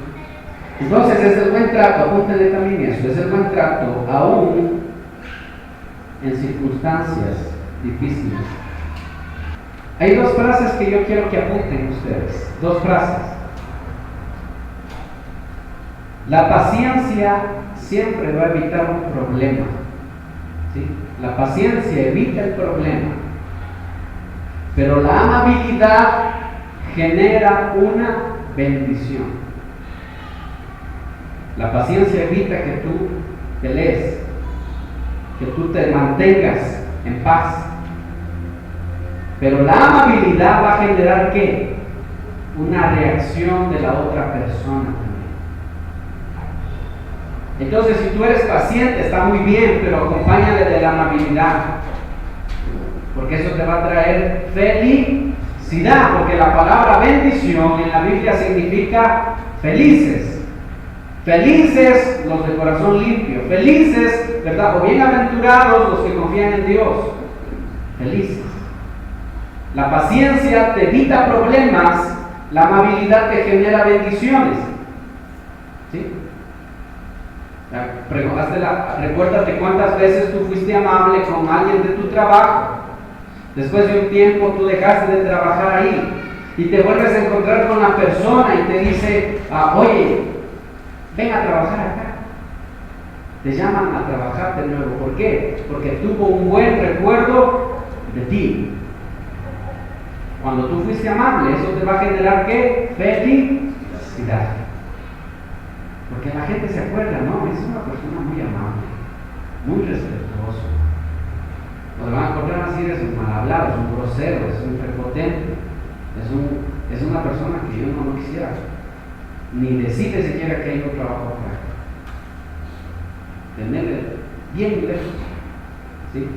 Entonces es el buen trato, apúntenle también eso, es el buen trato aún en circunstancias difíciles. Hay dos frases que yo quiero que apunten ustedes, dos frases. La paciencia siempre va a evitar un problema. ¿Sí? La paciencia evita el problema, pero la amabilidad genera una bendición. La paciencia evita que tú pelees, que tú te mantengas en paz. Pero la amabilidad va a generar ¿qué? Una reacción de la otra persona también. Entonces, si tú eres paciente, está muy bien, pero acompáñale de la amabilidad. Porque eso te va a traer felicidad. Porque la palabra bendición en la Biblia significa felices. Felices los de corazón limpio. Felices, ¿verdad? O bienaventurados los que confían en Dios. Felices. La paciencia te evita problemas, la amabilidad te genera bendiciones. ¿Sí? Recuérdate cuántas veces tú fuiste amable con alguien de tu trabajo. Después de un tiempo tú dejaste de trabajar ahí y te vuelves a encontrar con la persona y te dice, oye, ven a trabajar acá. Te llaman a trabajar de nuevo. ¿Por qué? Porque tuvo un buen recuerdo de ti. Cuando tú fuiste amable, eso te va a generar ¿qué? Felicidad. Porque la gente se acuerda, no, es una persona muy amable, muy respetuoso. O le van a acordar así, es un mal hablado, es un grosero, es un prepotente, es una persona que yo no quisiera ni decirle siquiera que hay un trabajo acá. Tenerle bien lejos. ¿Sí?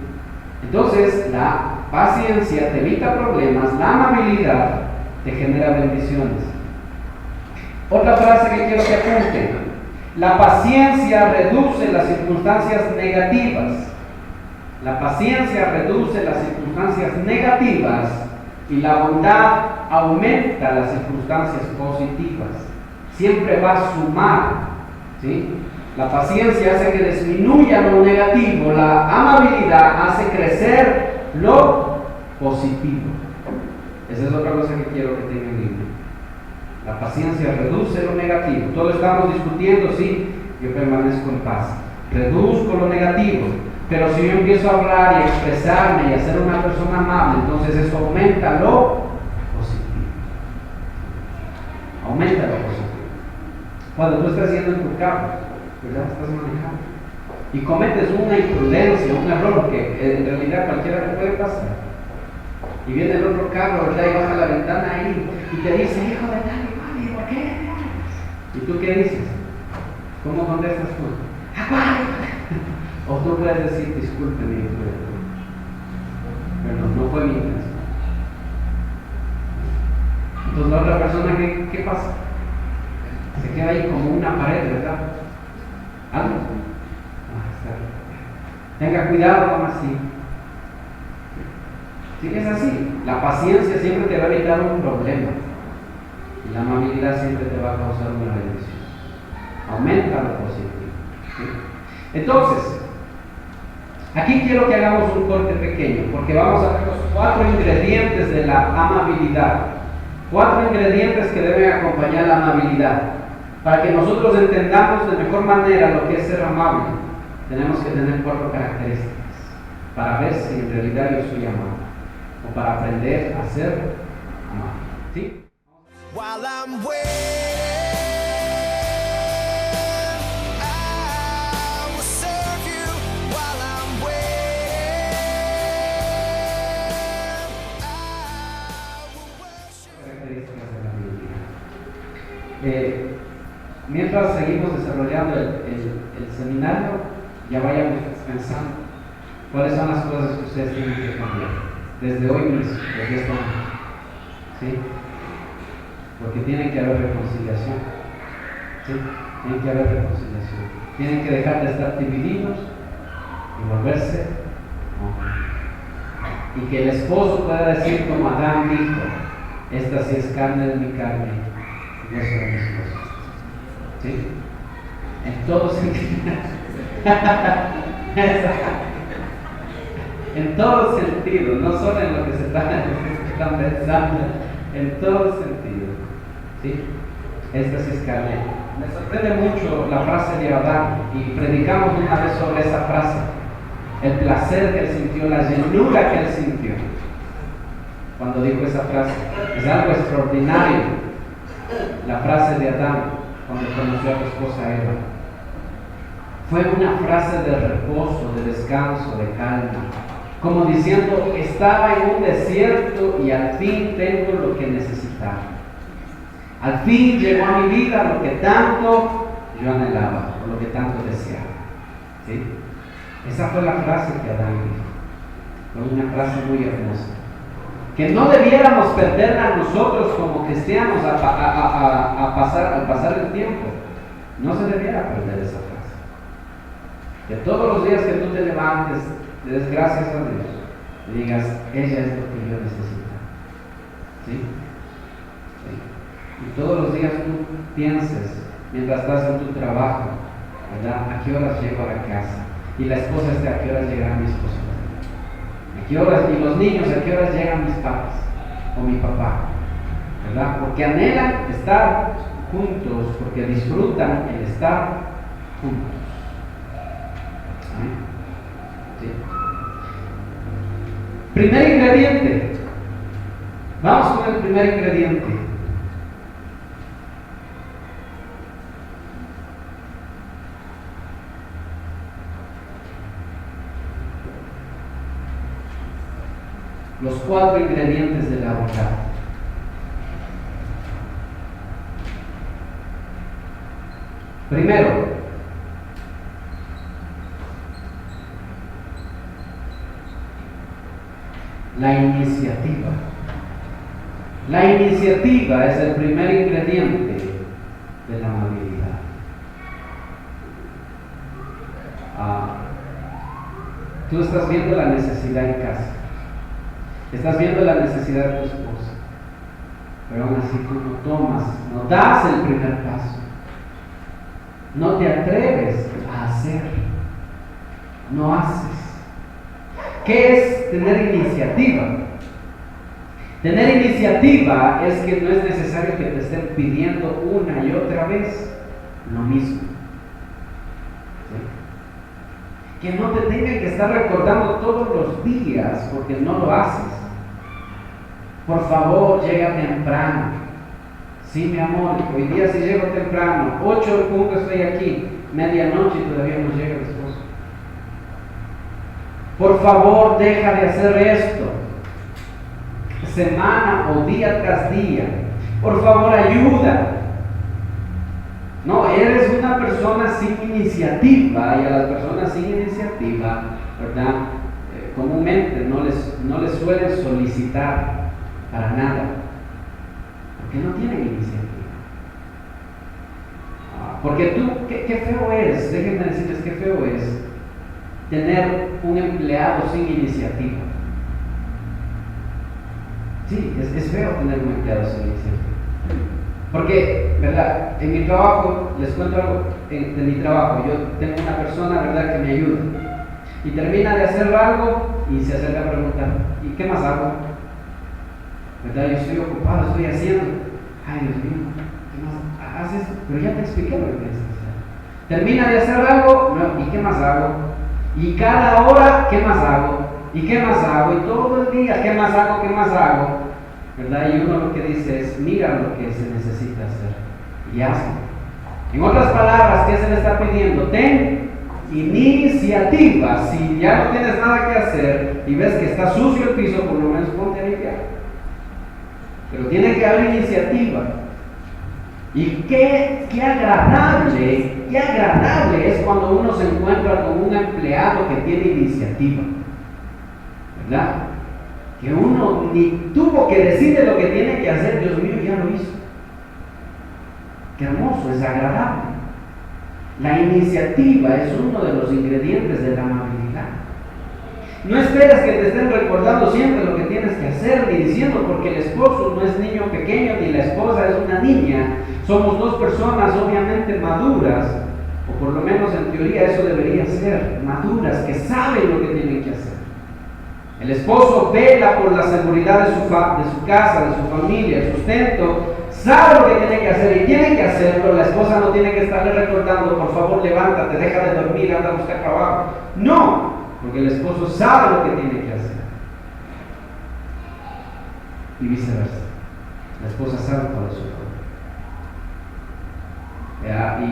Entonces, la paciencia te evita problemas, la amabilidad te genera bendiciones. Otra frase que quiero que apunten: la paciencia reduce las circunstancias negativas. La paciencia reduce las circunstancias negativas y la bondad aumenta las circunstancias positivas. Siempre va a sumar, ¿sí? La paciencia hace que disminuya lo negativo, la amabilidad hace crecer lo positivo. Esa es otra cosa que quiero que tengan en mente. La paciencia reduce lo negativo. Todo estamos discutiendo, sí, yo permanezco en paz. Reduzco lo negativo. Pero si yo empiezo a hablar y a expresarme y a ser una persona amable, entonces eso aumenta lo positivo. Aumenta lo positivo. Cuando tú estás yendo en tu carro, ¿verdad? Estás manejando y cometes una imprudencia, un error que en realidad cualquiera te puede pasar. Y viene el otro carro, ¿verdad? Y baja la ventana ahí y te dice: hijo de tal y mal, ¿por qué? ¿Y tú qué dices? ¿Cómo contestas tú? O tú puedes decir: discúlpeme, pero no fue mi intención. Entonces la otra persona, ¿qué pasa? Se queda ahí como una pared, ¿verdad? ¿Algo? Tenga cuidado con así. Sí, es así. La paciencia siempre te va a evitar un problema. Y la amabilidad siempre te va a causar una bendición. Aumenta lo positivo. ¿Sí? Entonces, aquí quiero que hagamos un corte pequeño, porque vamos a ver los 4 ingredientes de la amabilidad. 4 ingredientes que deben acompañar la amabilidad. Para que nosotros entendamos de mejor manera lo que es ser amable, tenemos que tener 4 características para ver si en realidad yo soy amable, o para aprender a ser amable. ¿Sí? While I'm mientras seguimos desarrollando el seminario, ya vayamos pensando cuáles son las cosas que ustedes tienen que cambiar desde hoy mismo, desde este momento, ¿sí? Porque tiene que haber reconciliación, ¿sí? Tiene que haber reconciliación, tienen que dejar de estar divididos y volverse uno. Y que el esposo pueda decir como Adán dijo: esta sí es carne de mi carne y hueso de mi esposo. ¿Sí? En todo sentido. En todo sentido, no solo en lo que se están pensando, en todo sentido. ¿Sí? Esta sí es carne. Me sorprende mucho la frase de Adán, y predicamos una vez sobre esa frase. El placer que él sintió, la llenura que él sintió cuando dijo esa frase. Es algo extraordinario. La frase de Adán cuando conoció a su esposa Eva fue una frase de reposo, de descanso, de calma, como diciendo: estaba en un desierto y al fin tengo lo que necesitaba. Al fin llegó a mi vida lo que tanto yo anhelaba, o lo que tanto deseaba. ¿Sí? Esa fue la frase que Adán dijo. Fue una frase muy hermosa, que no debiéramos perderla nosotros como cristianos al pasar el tiempo. No se debiera perder esa frase. Que todos los días que tú te levantes, le des gracias a Dios y digas: ella es lo que yo necesito. ¿Sí? Sí. Y todos los días tú pienses, mientras estás en tu trabajo, ¿verdad? ¿A qué horas llego a la casa? Y la esposa está: ¿a qué horas llegará mi esposo? ¿A qué horas? Y los niños: ¿a qué horas llegan mis papás o mi papá? ¿Verdad? Porque anhelan estar juntos, porque disfrutan el estar juntos. ¿Sí? Primer ingrediente. Vamos con el primer ingrediente. Los 4 ingredientes de la bondad. Primero, la iniciativa. La iniciativa es el primer ingrediente de la amabilidad. Tú estás viendo la necesidad en casa, estás viendo la necesidad de tu esposa, pero aún así tú no tomas, no das el primer paso, no te atreves a hacer, no haces. ¿Qué es tener iniciativa? Tener iniciativa es que no es necesario que te estén pidiendo una y otra vez lo mismo. ¿Sí? Que no te tengan que estar recordando todos los días porque no lo haces. Por favor, llega temprano. Sí, mi amor, hoy día sí llego temprano. 8 en punto estoy aquí. Medianoche y todavía no llega el esposo. Por favor, deja de hacer esto. Semana o día tras día. Por favor, ayuda. No, eres una persona sin iniciativa, y a las personas sin iniciativa, ¿verdad? Comúnmente no les suelen solicitar para nada, porque no tienen iniciativa. Porque tú, qué feo es, déjenme decirles qué feo es tener un empleado sin iniciativa. Sí, es feo tener un empleado sin iniciativa. Porque, ¿verdad? En mi trabajo, les cuento algo de mi trabajo. Yo tengo una persona, ¿verdad?, que me ayuda. Y termina de hacer algo y se acerca a preguntar, ¿y qué más hago? ¿Verdad? Yo estoy ocupado, estoy haciendo. Ay, Dios mío, ¿qué más haces? Pero ya te expliqué lo que tienes que hacer. Termina de hacer algo, no, ¿y qué más hago? Y cada hora, ¿qué más hago? ¿Y qué más hago? Y todo el día, ¿qué más hago? ¿Qué más hago? ¿Verdad? Y uno lo que dice es, mira lo que se necesita hacer y hazlo. En otras palabras, ¿qué se le está pidiendo? Ten iniciativa. Si ya no tienes nada que hacer y ves que está sucio el piso, por lo menos ponte a limpiar. Pero tiene que haber iniciativa. Y qué agradable es cuando uno se encuentra con un empleado que tiene iniciativa, ¿verdad? Que uno ni tuvo que decirle lo que tiene que hacer, Dios mío, ya lo hizo. Qué hermoso, es agradable. La iniciativa es uno de los ingredientes de la amabilidad. No esperes que te estén recordando siempre lo que tienes que hacer, ni diciendo, porque el esposo no es niño pequeño, ni la esposa es una niña. Somos dos personas obviamente maduras, o por lo menos en teoría eso debería ser, maduras, que saben lo que tienen que hacer. El esposo vela por la seguridad de su casa, de su familia, el sustento, sabe lo que tiene que hacer y tiene que hacerlo. La esposa no tiene que estarle recordando, por favor levántate, deja de dormir, anda a buscar trabajo. No, porque el esposo sabe lo que tiene que hacer. Y viceversa. La esposa sabe cuál es su rol.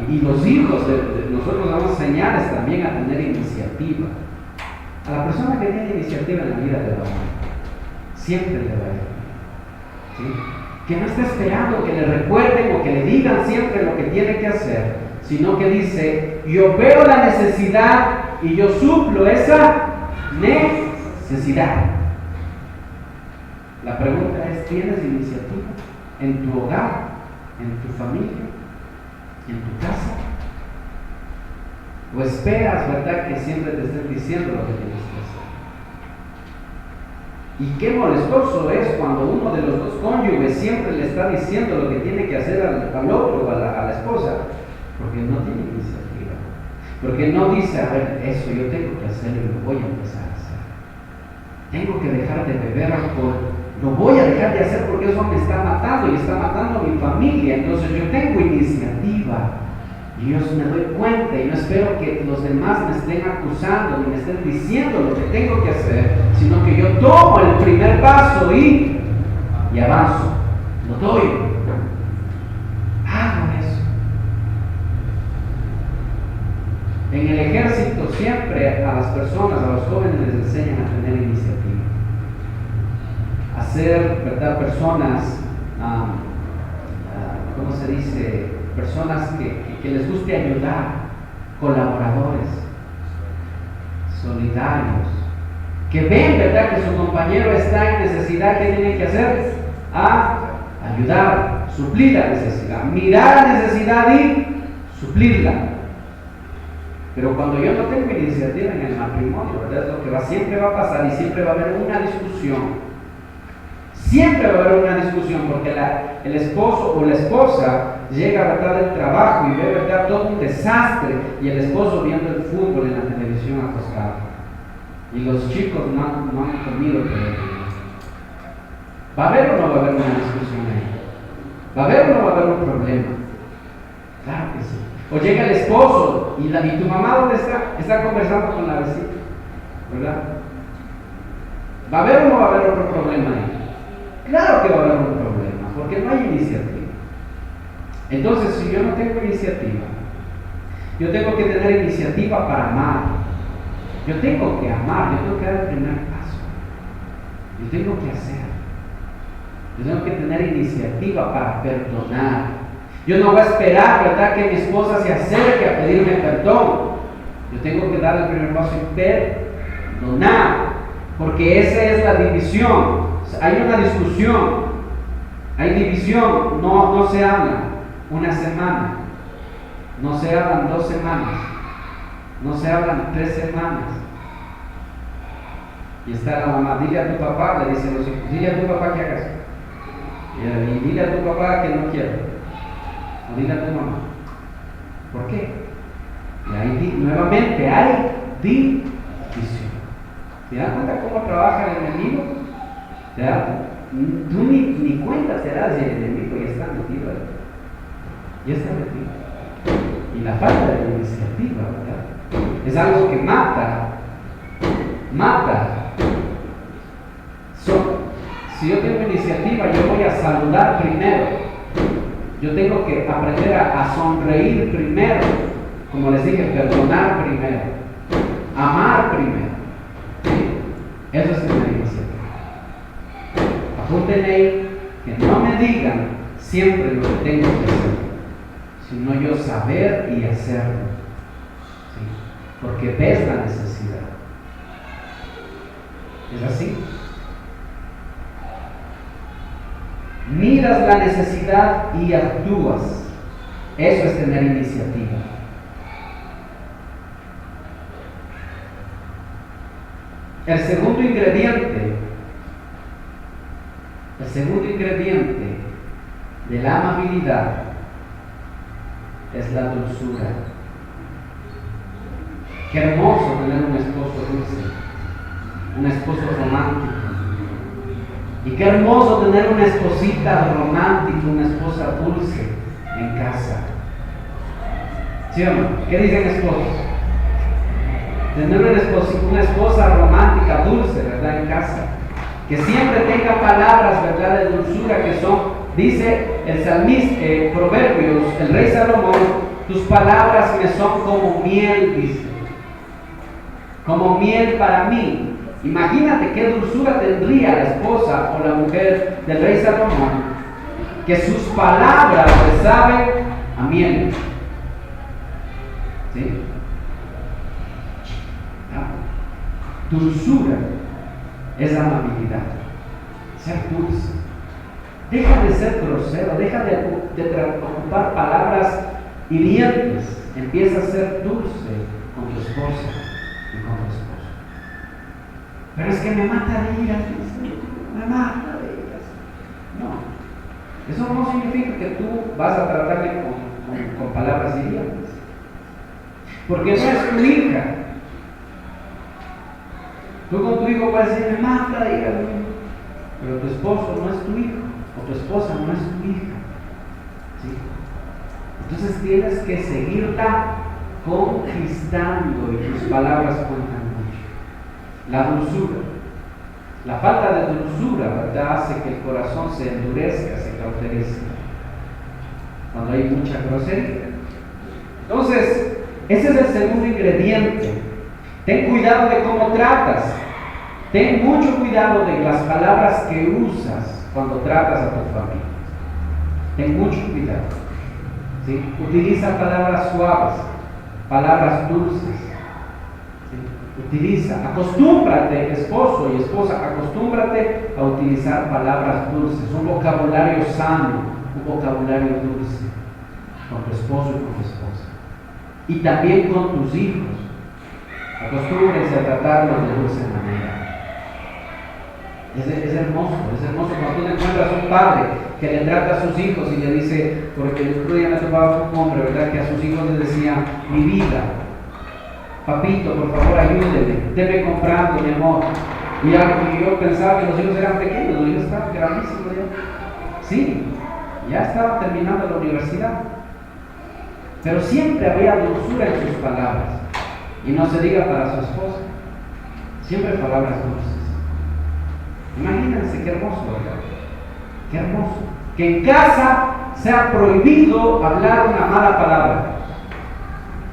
Y los hijos, nosotros damos señales también a tener iniciativa. A la persona que tiene iniciativa en la vida le va a ir. Siempre le va a ir. ¿Sí? Que no está esperando que le recuerden o que le digan siempre lo que tiene que hacer, sino que dice, yo veo la necesidad y yo suplo esa necesidad. La pregunta es, ¿tienes iniciativa en tu hogar, en tu familia, en tu casa? ¿O esperas, verdad, que siempre te estén diciendo lo que tienes que hacer? Y qué molestoso es cuando uno de los dos cónyuges siempre le está diciendo lo que tiene que hacer al otro o a la esposa, porque no tiene iniciativa. Porque no dice, a ver, eso yo tengo que hacerlo y lo voy a empezar a hacer. Tengo que dejar de beber alcohol, lo voy a dejar de hacer porque eso me está matando y está matando a mi familia. Entonces yo tengo iniciativa. Y yo me doy cuenta y no espero que los demás me estén acusando ni me estén diciendo lo que tengo que hacer, sino que yo tomo el primer paso y avanzo, lo doy, hago eso. En el ejército siempre a las personas, a los jóvenes les enseñan a tener iniciativa. ser, ¿verdad?, personas, ¿cómo se dice? Personas que les guste ayudar, colaboradores, solidarios, que ven, ¿verdad?, que su compañero está en necesidad. ¿Qué tienen que hacer? Ayudar, suplir la necesidad, mirar la necesidad y suplirla. Pero cuando yo no tengo iniciativa en el matrimonio, ¿verdad?, es lo que siempre va a pasar, y siempre va a haber una discusión. Siempre va a haber una discusión, porque el esposo o la esposa llega, ¿verdad?, del trabajo y ve, ¿verdad?, todo un desastre, y el esposo viendo el fútbol en la televisión acostado, y los chicos no han comido todavía. ¿Va a haber o no va a haber una discusión ahí? ¿Va a haber o no va a haber un problema? Claro que sí. O llega el esposo y tu mamá, ¿dónde está? Está conversando con la vecina, ¿verdad? ¿Va a haber o no va a haber otro problema ahí? Claro que va a haber un problema, porque no hay iniciativa. Entonces, si yo no tengo iniciativa, yo tengo que tener iniciativa para amar. Yo tengo que amar, yo tengo que dar el primer paso. Yo tengo que hacer. Yo tengo que tener iniciativa para perdonar. Yo no voy a esperar, ¿verdad?, que mi esposa se acerque a pedirme perdón. Yo tengo que dar el primer paso y perdonar, porque esa es la división. Hay una discusión, hay división, no se habla una semana, no se hablan 2 semanas, no se hablan 3 semanas. Y está la mamá: dile a tu papá, le dicen los hijos, dile a tu papá que hagas, y dile a tu papá que no quiero, o dile a tu mamá. ¿Por qué? Y ahí nuevamente hay división. ¿Se dan cuenta cómo trabaja el enemigo? Tú ni cuenta te das, y el enemigo ya está metido ahí. Ya está metido. Y la falta de iniciativa, ¿verdad?, es algo que mata. Si yo tengo iniciativa, yo voy a saludar primero. Yo tengo que aprender a sonreír primero. Como les dije, perdonar primero, amar primero. ¿Sí? Eso es tener iniciativa. Apunten ahí, que no me digan siempre lo que tengo que hacer, sino yo saber y hacerlo. ¿Sí? Porque ves la necesidad. ¿Es así? Miras la necesidad y actúas. Eso es tener iniciativa. El segundo ingrediente de la amabilidad es la dulzura. Qué hermoso tener un esposo dulce, un esposo romántico. Y qué hermoso tener una esposita romántica, una esposa dulce en casa. ¿Sí o no? ¿Qué dicen esposos? Tener una esposa romántica, dulce, ¿verdad?, en casa. Que siempre tenga palabras, ¿verdad?, de dulzura, que son, dice el salmista, Proverbios, el rey Salomón: tus palabras me son como miel, dice. Como miel para mí. Imagínate qué dulzura tendría la esposa o la mujer del rey Salomón, que sus palabras le saben a miel. ¿Sí? Dulzura es amabilidad, ser dulce. Deja de ser grosero, deja de ocupar palabras hirientes. Empieza a ser dulce con tu esposa y con tu esposo. Pero es que me mata de iras, me mata de iras. No, eso no significa que tú vas a tratarle con palabras hirientes, porque no es tu hija. Tú con tu hijo puedes decir: me mata de iras, pero tu esposo no es tu hijo, o tu esposa no es tu hija. ¿Sí? Entonces tienes que seguirla conquistando, y tus palabras cuentan mucho. La dulzura, la falta de dulzura, ¿verdad?, hace que el corazón se endurezca, se cauterice cuando hay mucha grosería. Entonces, ese es el segundo ingrediente. Ten cuidado de cómo tratas. Ten mucho cuidado de las palabras que usas cuando tratas a tu familia. Ten mucho cuidado. ¿Sí? Utiliza palabras suaves, palabras dulces. ¿Sí? Utiliza, acostúmbrate, esposo y esposa, acostúmbrate a utilizar palabras dulces, un vocabulario sano, un vocabulario dulce con tu esposo y con tu esposa. Y también con tus hijos. Acostúmbrense a tratarlos de dulce manera. Es hermoso cuando tú encuentras un padre que le trata a sus hijos y le dice, porque el otro día me topaba un hombre, ¿verdad? Que a sus hijos les decía, mi vida, papito, por favor ayúdeme, déme comprando, mi amor. Y yo pensaba que los hijos eran pequeños, los hijos estaban grandísimos ya. Sí, ya estaban terminando la universidad. Pero siempre había dulzura en sus palabras. Y no se diga para su esposa. Siempre palabras dulces. Imagínense qué hermoso, ¿verdad? Qué hermoso. Que en casa sea prohibido hablar una mala palabra.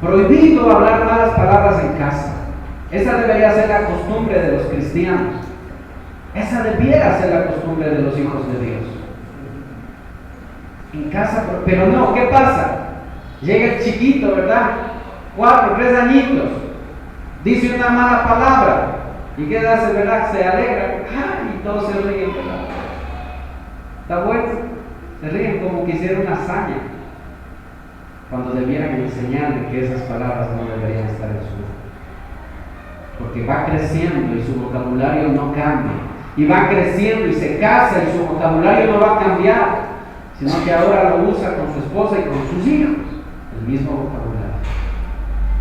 Prohibido hablar malas palabras en casa. Esa debería ser la costumbre de los cristianos. Esa debiera ser la costumbre de los hijos de Dios. En casa, pero no, ¿qué pasa? Llega el chiquito, ¿verdad? 4, 3 añitos. Dice una mala palabra. ¿Y qué hace, verdad? Se alegra. ¡Ay! Y todos se ríen, ¿verdad? Está bueno. Se ríen como que hicieron una hazaña. Cuando debieran enseñarle que esas palabras no deberían estar en su boca. Porque va creciendo y su vocabulario no cambia. Y va creciendo y se casa y su vocabulario no va a cambiar. Sino que ahora lo usa con su esposa y con sus hijos. El mismo vocabulario.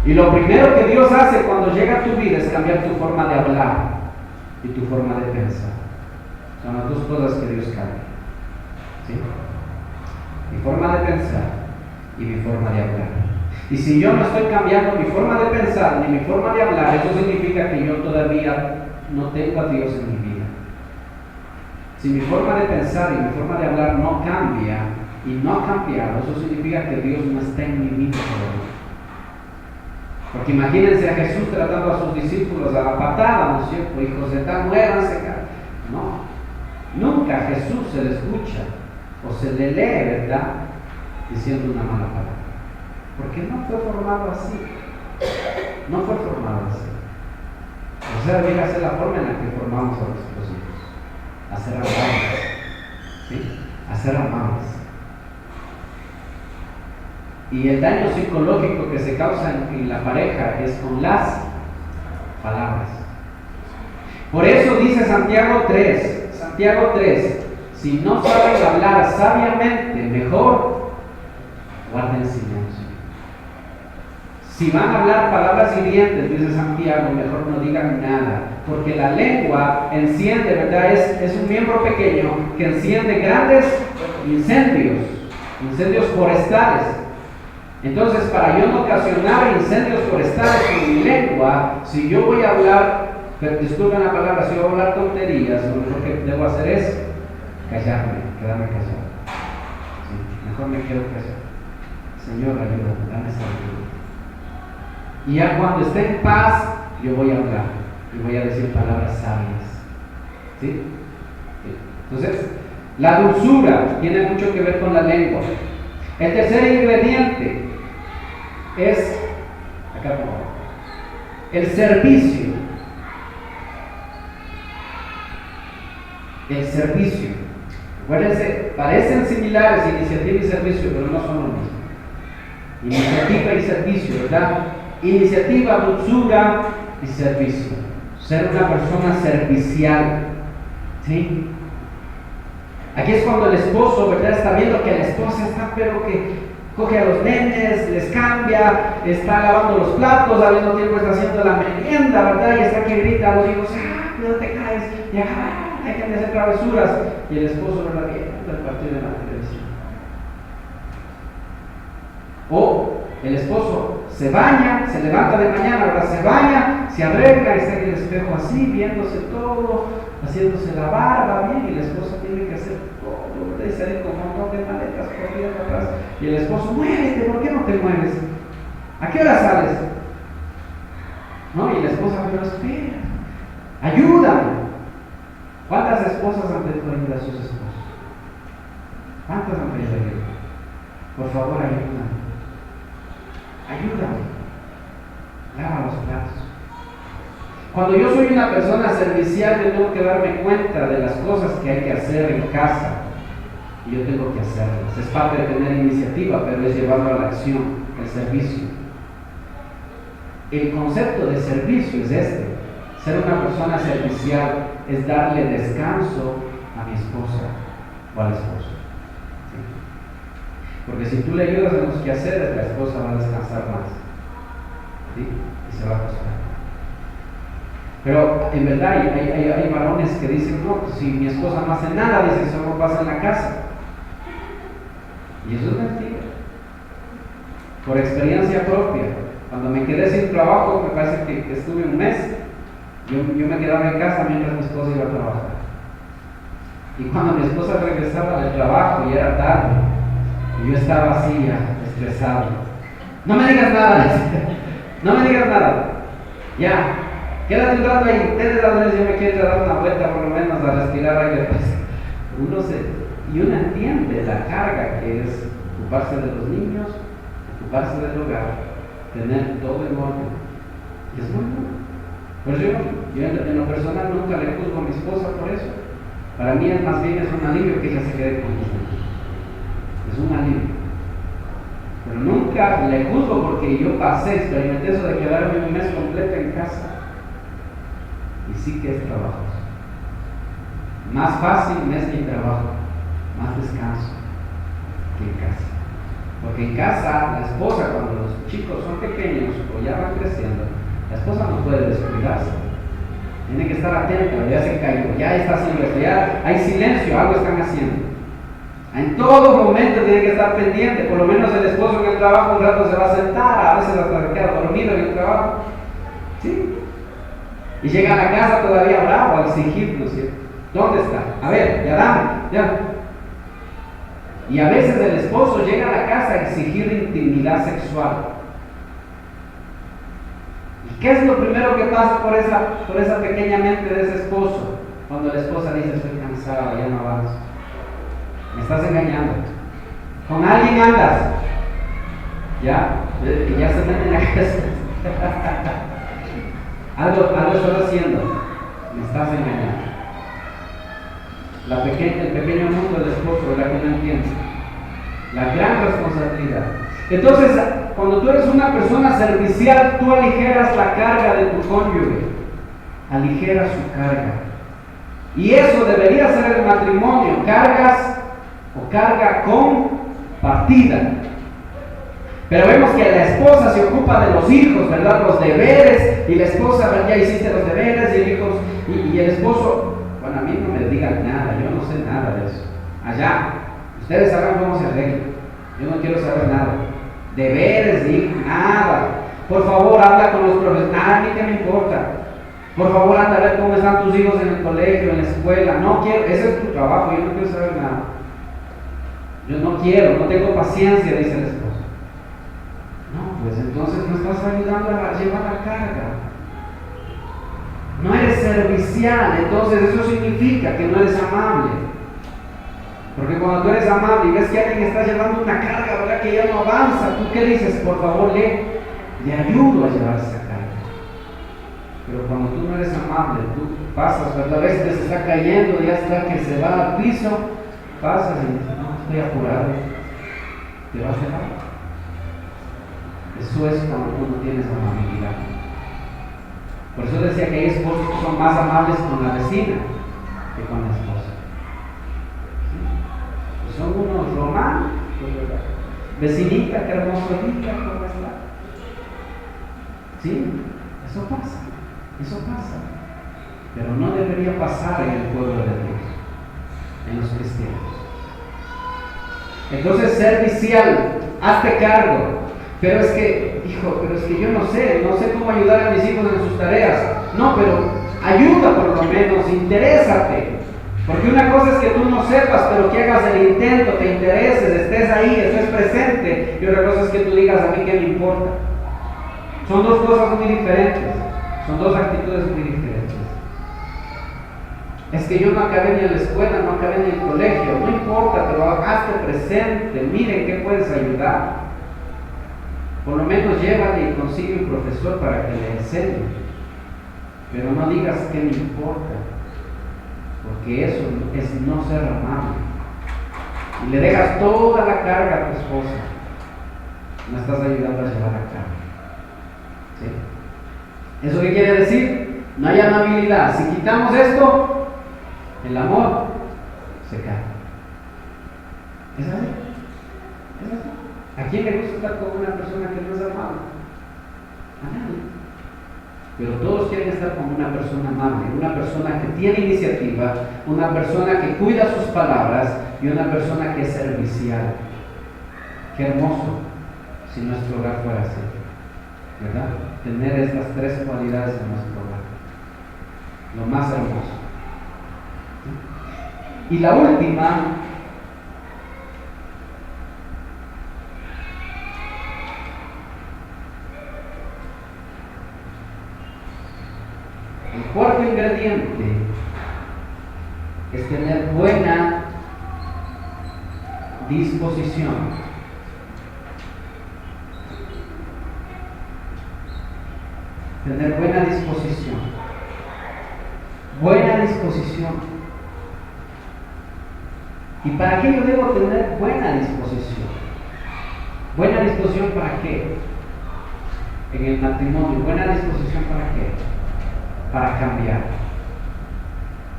Y lo primero que Dios hace cuando llega a tu vida es cambiar tu forma de hablar y tu forma de pensar. Son las dos cosas que Dios cambia. ¿Sí? Mi forma de pensar y mi forma de hablar. Y si yo no estoy cambiando mi forma de pensar ni mi forma de hablar, eso significa que yo todavía no tengo a Dios en mi vida. Si mi forma de pensar y mi forma de hablar no cambia y no ha cambiado, eso significa que Dios no está en mi vida todavía. Porque imagínense a Jesús tratando a sus discípulos a la patada, ¿no es cierto? Hijos de tal, muéranse. No, nunca a Jesús se le escucha o se le lee, ¿verdad? Diciendo una mala palabra. Porque no fue formado así. No fue formado así. O sea, debería ser la forma en la que formamos a nuestros hijos. A ser amables. ¿Sí? A ser amables. Y el daño psicológico que se causa en la pareja es con las palabras. Por eso dice Santiago 3, si no saben hablar sabiamente, mejor guarden silencio. Si van a hablar palabras hirientes, dice Santiago, mejor no digan nada, porque la lengua enciende, ¿verdad? Es un miembro pequeño que enciende grandes incendios forestales. Entonces, para yo no ocasionar incendios forestales con mi lengua, si yo voy a hablar, disculpen la palabra, si yo voy a hablar tonterías, lo mejor que debo hacer es callarme, quedarme callado. Sí, mejor me quedo callado. Señor, ayúdame, dame sabiduría. Y ya cuando esté en paz, yo voy a hablar y voy a decir palabras sabias. ¿Sí? Entonces, la dulzura tiene mucho que ver con la lengua. El tercer ingrediente es, acá por favor, el servicio. El servicio. Acuérdense, parecen similares iniciativa y servicio, pero no son lo mismo. Iniciativa y servicio, ¿verdad? Iniciativa, dulzura y servicio. Ser una persona servicial. ¿Sí? Aquí es cuando el esposo, ¿verdad? Está viendo que la esposa está, pero que coge a los nenes, les cambia, está lavando los platos, al mismo tiempo está haciendo la merienda, ¿verdad? Y está que grita a los hijos, no te caes, ya, dejen de hacer travesuras. Y el esposo, ¿verdad? Viendo el partido de la televisión. O el esposo se baña, se levanta de mañana, ¿verdad? Se baña, se arregla, está en el espejo así, viéndose todo, haciéndose la barba bien, y la esposa tiene que hacer todo, ¿verdad? Y salir con un montón de maletas corriendo atrás. Y el esposo, muévete, ¿por qué no te mueves? ¿A qué hora sales? No, y la esposa, pero espera, Ayúdame. ¿Cuántas esposas han pedido ayuda a sus esposos? ¿Cuántas han pedido ayuda? Por favor, ayúdame. Ayúdame. Lava los platos. Cuando yo soy una persona servicial, yo tengo que darme cuenta de las cosas que hay que hacer en casa. Y yo tengo que hacerlas. Es parte de tener iniciativa, pero es llevarlo a la acción, el servicio. El concepto de servicio es este. Ser una persona servicial es darle descanso a mi esposa o al esposo. ¿Sí? Porque si tú le ayudas en los quehaceres, la esposa va a descansar más. ¿Sí? Y se va a acostar. Pero en verdad hay varones que dicen, no, pues si mi esposa no hace nada, dice, solo pasa en la casa. Y eso es mentira. Por experiencia propia, cuando me quedé sin trabajo, me parece que estuve un mes, yo me quedaba en casa mientras mi esposa iba a trabajar. Y cuando mi esposa regresaba del trabajo y era tarde, y yo estaba así ya, estresado, no me digas nada, no me digas nada, ya, quédate un rato ahí, desde las veces yo me quiero dar una vuelta por lo menos a respirar aire. Y uno entiende la carga que es ocuparse de los niños, ocuparse del hogar, tener todo en orden. Y es muy bueno. Pues yo en lo personal nunca le juzgo a mi esposa por eso. Para mí más bien es un alivio que ella se quede con mis niños. Es un alivio. Pero nunca le juzgo porque yo experimenté eso de quedarme un mes completo en casa. Y sí que es trabajo. Más fácil no es mi trabajo, más descanso que en casa. Porque en casa, la esposa, cuando los chicos son pequeños o ya van creciendo, la esposa no puede descuidarse. Tiene que estar atenta, ya se cayó, ya está haciendo esto, ya hay silencio, algo están haciendo. En todo momento tiene que estar pendiente, por lo menos el esposo en el trabajo un rato se va a sentar, a veces hasta se queda dormido en el trabajo. ¿Sí? Y llega a la casa todavía bravo a exigirnos, ¿sí? ¿Dónde está? A ver, ya dame, ya. Y a veces el esposo llega a la casa a exigir intimidad sexual. ¿Y qué es lo primero que pasa por esa pequeña mente de ese esposo? Cuando la esposa dice, estoy cansada, ya no avanzo. Me estás engañando. Con alguien andas. Ya se mete en la casa. Algo estás haciendo. Me estás engañando. El pequeño mundo del esposo es la que no entiende. La gran responsabilidad. Entonces, cuando tú eres una persona servicial, tú aligeras la carga de tu cónyuge. Aligeras su carga. Y eso debería ser el matrimonio. Carga compartida. Pero vemos que la esposa se ocupa de los hijos, ¿verdad? Los deberes. Y la esposa, ya hiciste los deberes y el esposo... Bueno, a mí no me digan nada, yo no sé nada de eso. Allá, ustedes saben cómo se arregla. Yo no quiero saber nada. Deberes, nada. Por favor, habla con los profesores. A mí qué me importa. Por favor, anda a ver cómo están tus hijos en el colegio, en la escuela. No quiero, ese es tu trabajo, yo no quiero saber nada. Yo no quiero, no tengo paciencia, dice el esposo. No, pues entonces no estás ayudando a llevar la carga. No eres servicial, entonces eso significa que no eres amable. Porque cuando tú eres amable y ves que alguien está llevando una carga, ¿verdad? Que ya no avanza, ¿tú qué dices? Por favor, le ayudo a llevar esa carga. Pero cuando tú no eres amable, tú pasas, ¿verdad? Ves que se está cayendo, ya está que se va al piso, pasas y dices, no, estoy apurado. Te vas a llevar. Eso es cuando tú no tienes amabilidad. Por eso decía que hay esposos que son más amables con la vecina que con la esposa. ¿Sí? Pues son unos románticos, ¿verdad? Vecinita, qué hermosita, ¿cómo está? Sí, eso pasa. Pero no debería pasar en el pueblo de Dios, en los cristianos. Entonces, servicial, hazte cargo. Pero es que yo no sé cómo ayudar a mis hijos en sus tareas. No, pero ayuda por lo menos, interésate. Porque una cosa es que tú no sepas, pero que hagas el intento, te intereses, estés ahí, estés presente. Y otra cosa es que tú digas, a mí qué me importa. Son dos cosas muy diferentes, son dos actitudes muy diferentes. Es que yo no acabé ni en la escuela, no acabé ni en el colegio. No importa, pero hazte presente. Miren qué puedes ayudar. Por lo menos llévale y consigue un profesor para que le enseñe. Pero no digas que me importa, porque eso es no ser amable. Y le dejas toda la carga a tu esposa. No estás ayudando a llevar a cabo. ¿Sí? ¿Eso qué quiere decir? No hay amabilidad. Si quitamos esto, el amor se cae. ¿Es así? ¿Es así? ¿A quién le gusta estar con una persona que no es amable? A nadie. Pero todos quieren estar con una persona amable, una persona que tiene iniciativa, una persona que cuida sus palabras y una persona que es servicial. Qué hermoso si nuestro hogar fuera así, ¿verdad? Tener estas tres cualidades en nuestro hogar. Lo más hermoso. Y la última, el cuarto ingrediente es tener buena disposición. Tener buena disposición. Buena disposición. ¿Y para qué yo debo tener buena disposición? ¿Buena disposición para qué? En el matrimonio, ¿buena disposición para qué? Para cambiar.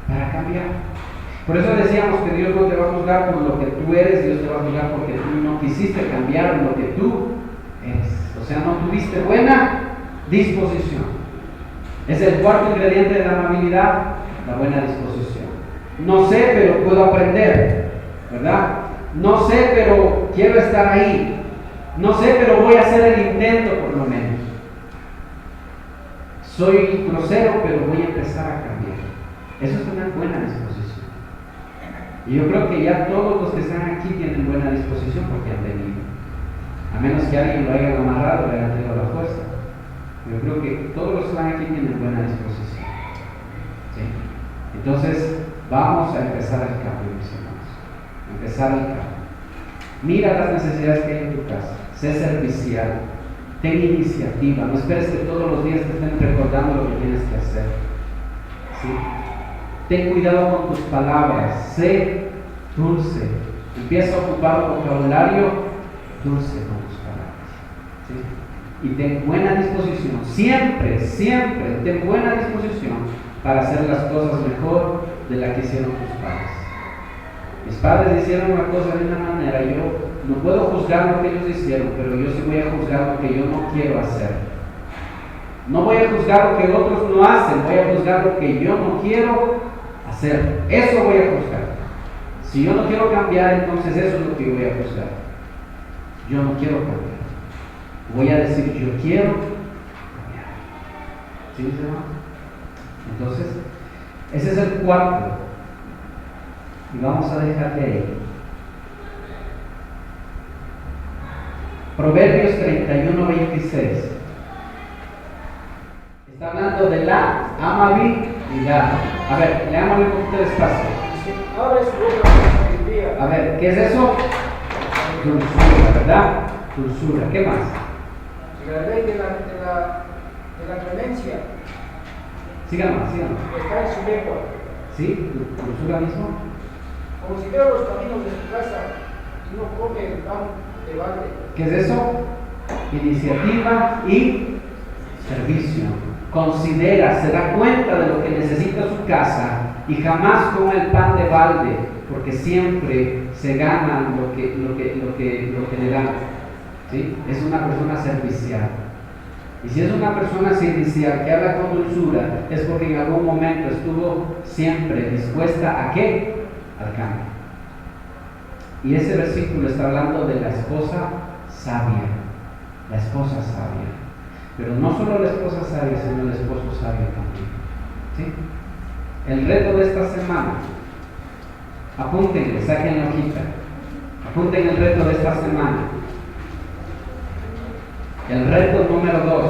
Para cambiar. Por eso decíamos que Dios no te va a juzgar por lo que tú eres, Dios te va a juzgar porque tú no quisiste cambiar lo que tú eres. O sea, no tuviste buena disposición. Es el cuarto ingrediente de la amabilidad, la buena disposición. No sé, pero puedo aprender, ¿verdad? No sé, pero quiero estar ahí. No sé, pero voy a hacer el intento por lo menos. Soy grosero, pero voy a empezar a cambiar. Eso es una buena disposición. Y yo creo que ya todos los que están aquí tienen buena disposición porque han venido. A menos que alguien lo haya amarrado, le haya tenido la fuerza. Yo creo que todos los que están aquí tienen buena disposición. ¿Sí? Entonces, vamos a empezar el cambio, mis hermanos. Empezar el cambio. Mira las necesidades que hay en tu casa. Sé servicial. Ten iniciativa. No esperes que todos los días te estén recordando lo que tienes que hacer. ¿Sí? Ten cuidado con tus palabras. Sé dulce. Empieza a ocupar un vocabulario dulce con tus palabras. ¿Sí? Y ten buena disposición, siempre, siempre ten buena disposición para hacer las cosas mejor de la que hicieron tus padres. Mis padres hicieron una cosa de una manera, yo no puedo juzgar lo que ellos hicieron, pero yo sí voy a juzgar lo que yo no quiero hacer. No voy a juzgar lo que otros no hacen, voy a juzgar lo que yo no quiero hacer. Eso voy a juzgar. Si yo no quiero cambiar, entonces eso es lo que yo voy a juzgar. Yo no quiero cambiar. Voy a decir, yo quiero cambiar. ¿Sí, mis hermanos? Entonces, ese es el cuarto. Y vamos a dejarle ahí. Proverbios 31:26. Está hablando de la amabilidad. A ver, leámoslo un poquito despacio. Abre su boca con sabiduría. A ver, ¿qué es eso? Dulzura, ¿verdad? Dulzura. ¿Qué más? La ley de la clemencia Síganos, síganos. está en su lengua. ¿Sí? ¿Dulzura mismo? Como si veo los caminos de su casa y no come el pan de balde. ¿Qué es eso? Iniciativa y servicio. Considera, se da cuenta de lo que necesita su casa y jamás come el pan de balde, porque siempre se gana lo que le dan. ¿Sí? Es una persona servicial. Y si es una persona servicial que habla con dulzura, es porque en algún momento estuvo siempre dispuesta ¿a qué? Al cambio. Y ese versículo está hablando de la esposa sabia. La esposa sabia. Pero no solo la esposa sabia, sino el esposo sabio también. ¿Sí? El reto de esta semana, apúntenle, saquen la hojita. Apunten el reto de esta semana. El reto número 2.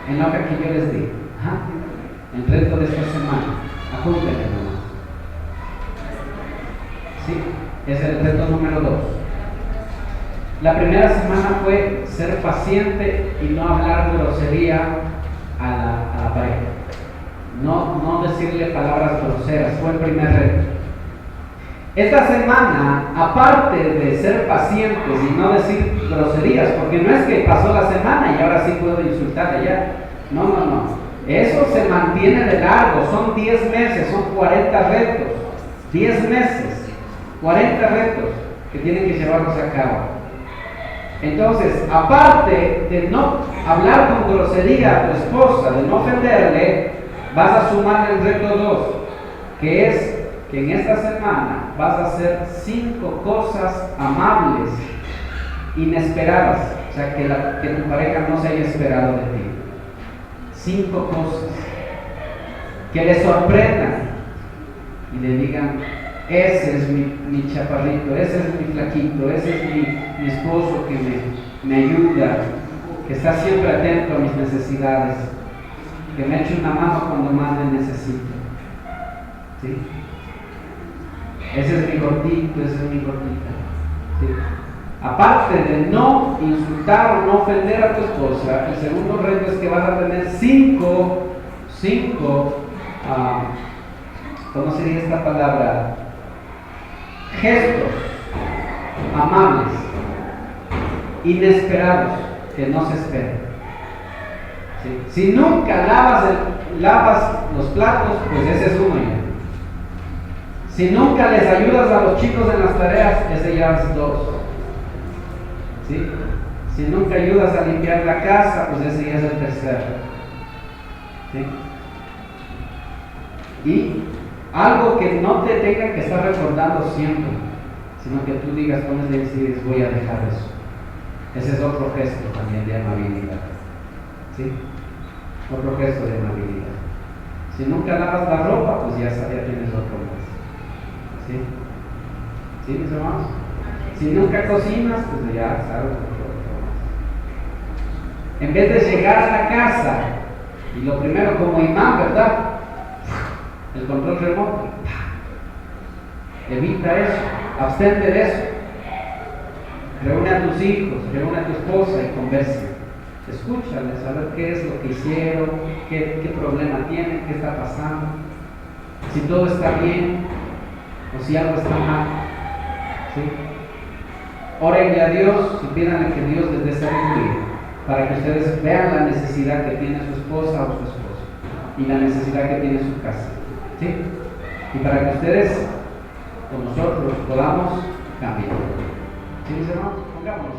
en la hora que yo les di. Ajá. El reto de esta semana. Apúntenle nomás. Sí, es el reto número 2. La primera semana fue ser paciente y no hablar grosería a la pareja. No decirle palabras groseras, fue el primer reto. Esta semana, aparte de ser pacientes y no decir groserías, porque no es que pasó la semana y ahora sí puedo insultarle ya. No. Eso se mantiene de largo, son 10 meses, son 40 retos. 10 meses, 40 retos que tienen que llevarlos a cabo. Entonces, aparte de no hablar con grosería a tu esposa, de no ofenderle, vas a sumar el reto 2, que es que en esta semana vas a hacer 5 cosas amables, inesperadas, o sea, que tu pareja no se haya esperado de ti. 5 cosas que le sorprendan y le digan: ese es mi chaparrito, ese es mi flaquito, ese es mi esposo que me ayuda, que está siempre atento a mis necesidades, que me echa una mano cuando más le necesito. ¿Sí? Ese es mi gordito, esa es mi gordita. ¿Sí? Aparte de no insultar o no ofender a tu esposa, el segundo reto es que vas a tener 5, ¿cómo sería esta palabra? Gestos amables, inesperados, que no se esperan. ¿Sí? Si nunca lavas los platos, pues ese es uno ya. Si nunca les ayudas a los chicos en las tareas, ese ya es 2. ¿Sí? Si nunca ayudas a limpiar la casa, pues ese ya es el tercero. ¿Sí? Y algo que no te tenga que estar recordando siempre, sino que tú digas, pones y decides, voy a dejar eso. Ese es otro gesto también de amabilidad. ¿Sí? Otro gesto de amabilidad. Si nunca lavas la ropa, pues ya tienes otro más. ¿Sí? ¿Sí, mis hermanos? Si nunca cocinas, pues ya sabes otro más. En vez de llegar a la casa, y lo primero como imán, ¿verdad? El control remoto. Evita eso, abstente de eso. Reúne a tus hijos, reúne a tu esposa y conversa. Escúchales, a ver qué es lo que hicieron, qué problema tienen, qué está pasando, si todo está bien o si algo está mal. ¿Sí? Órenle a Dios y pídanle que Dios les dé sabiduría para que ustedes vean la necesidad que tiene su esposa o su esposo y la necesidad que tiene su casa. ¿Sí? Y para que ustedes con nosotros podamos cambiar. ¿Sí, mis hermanos? Pongámonos.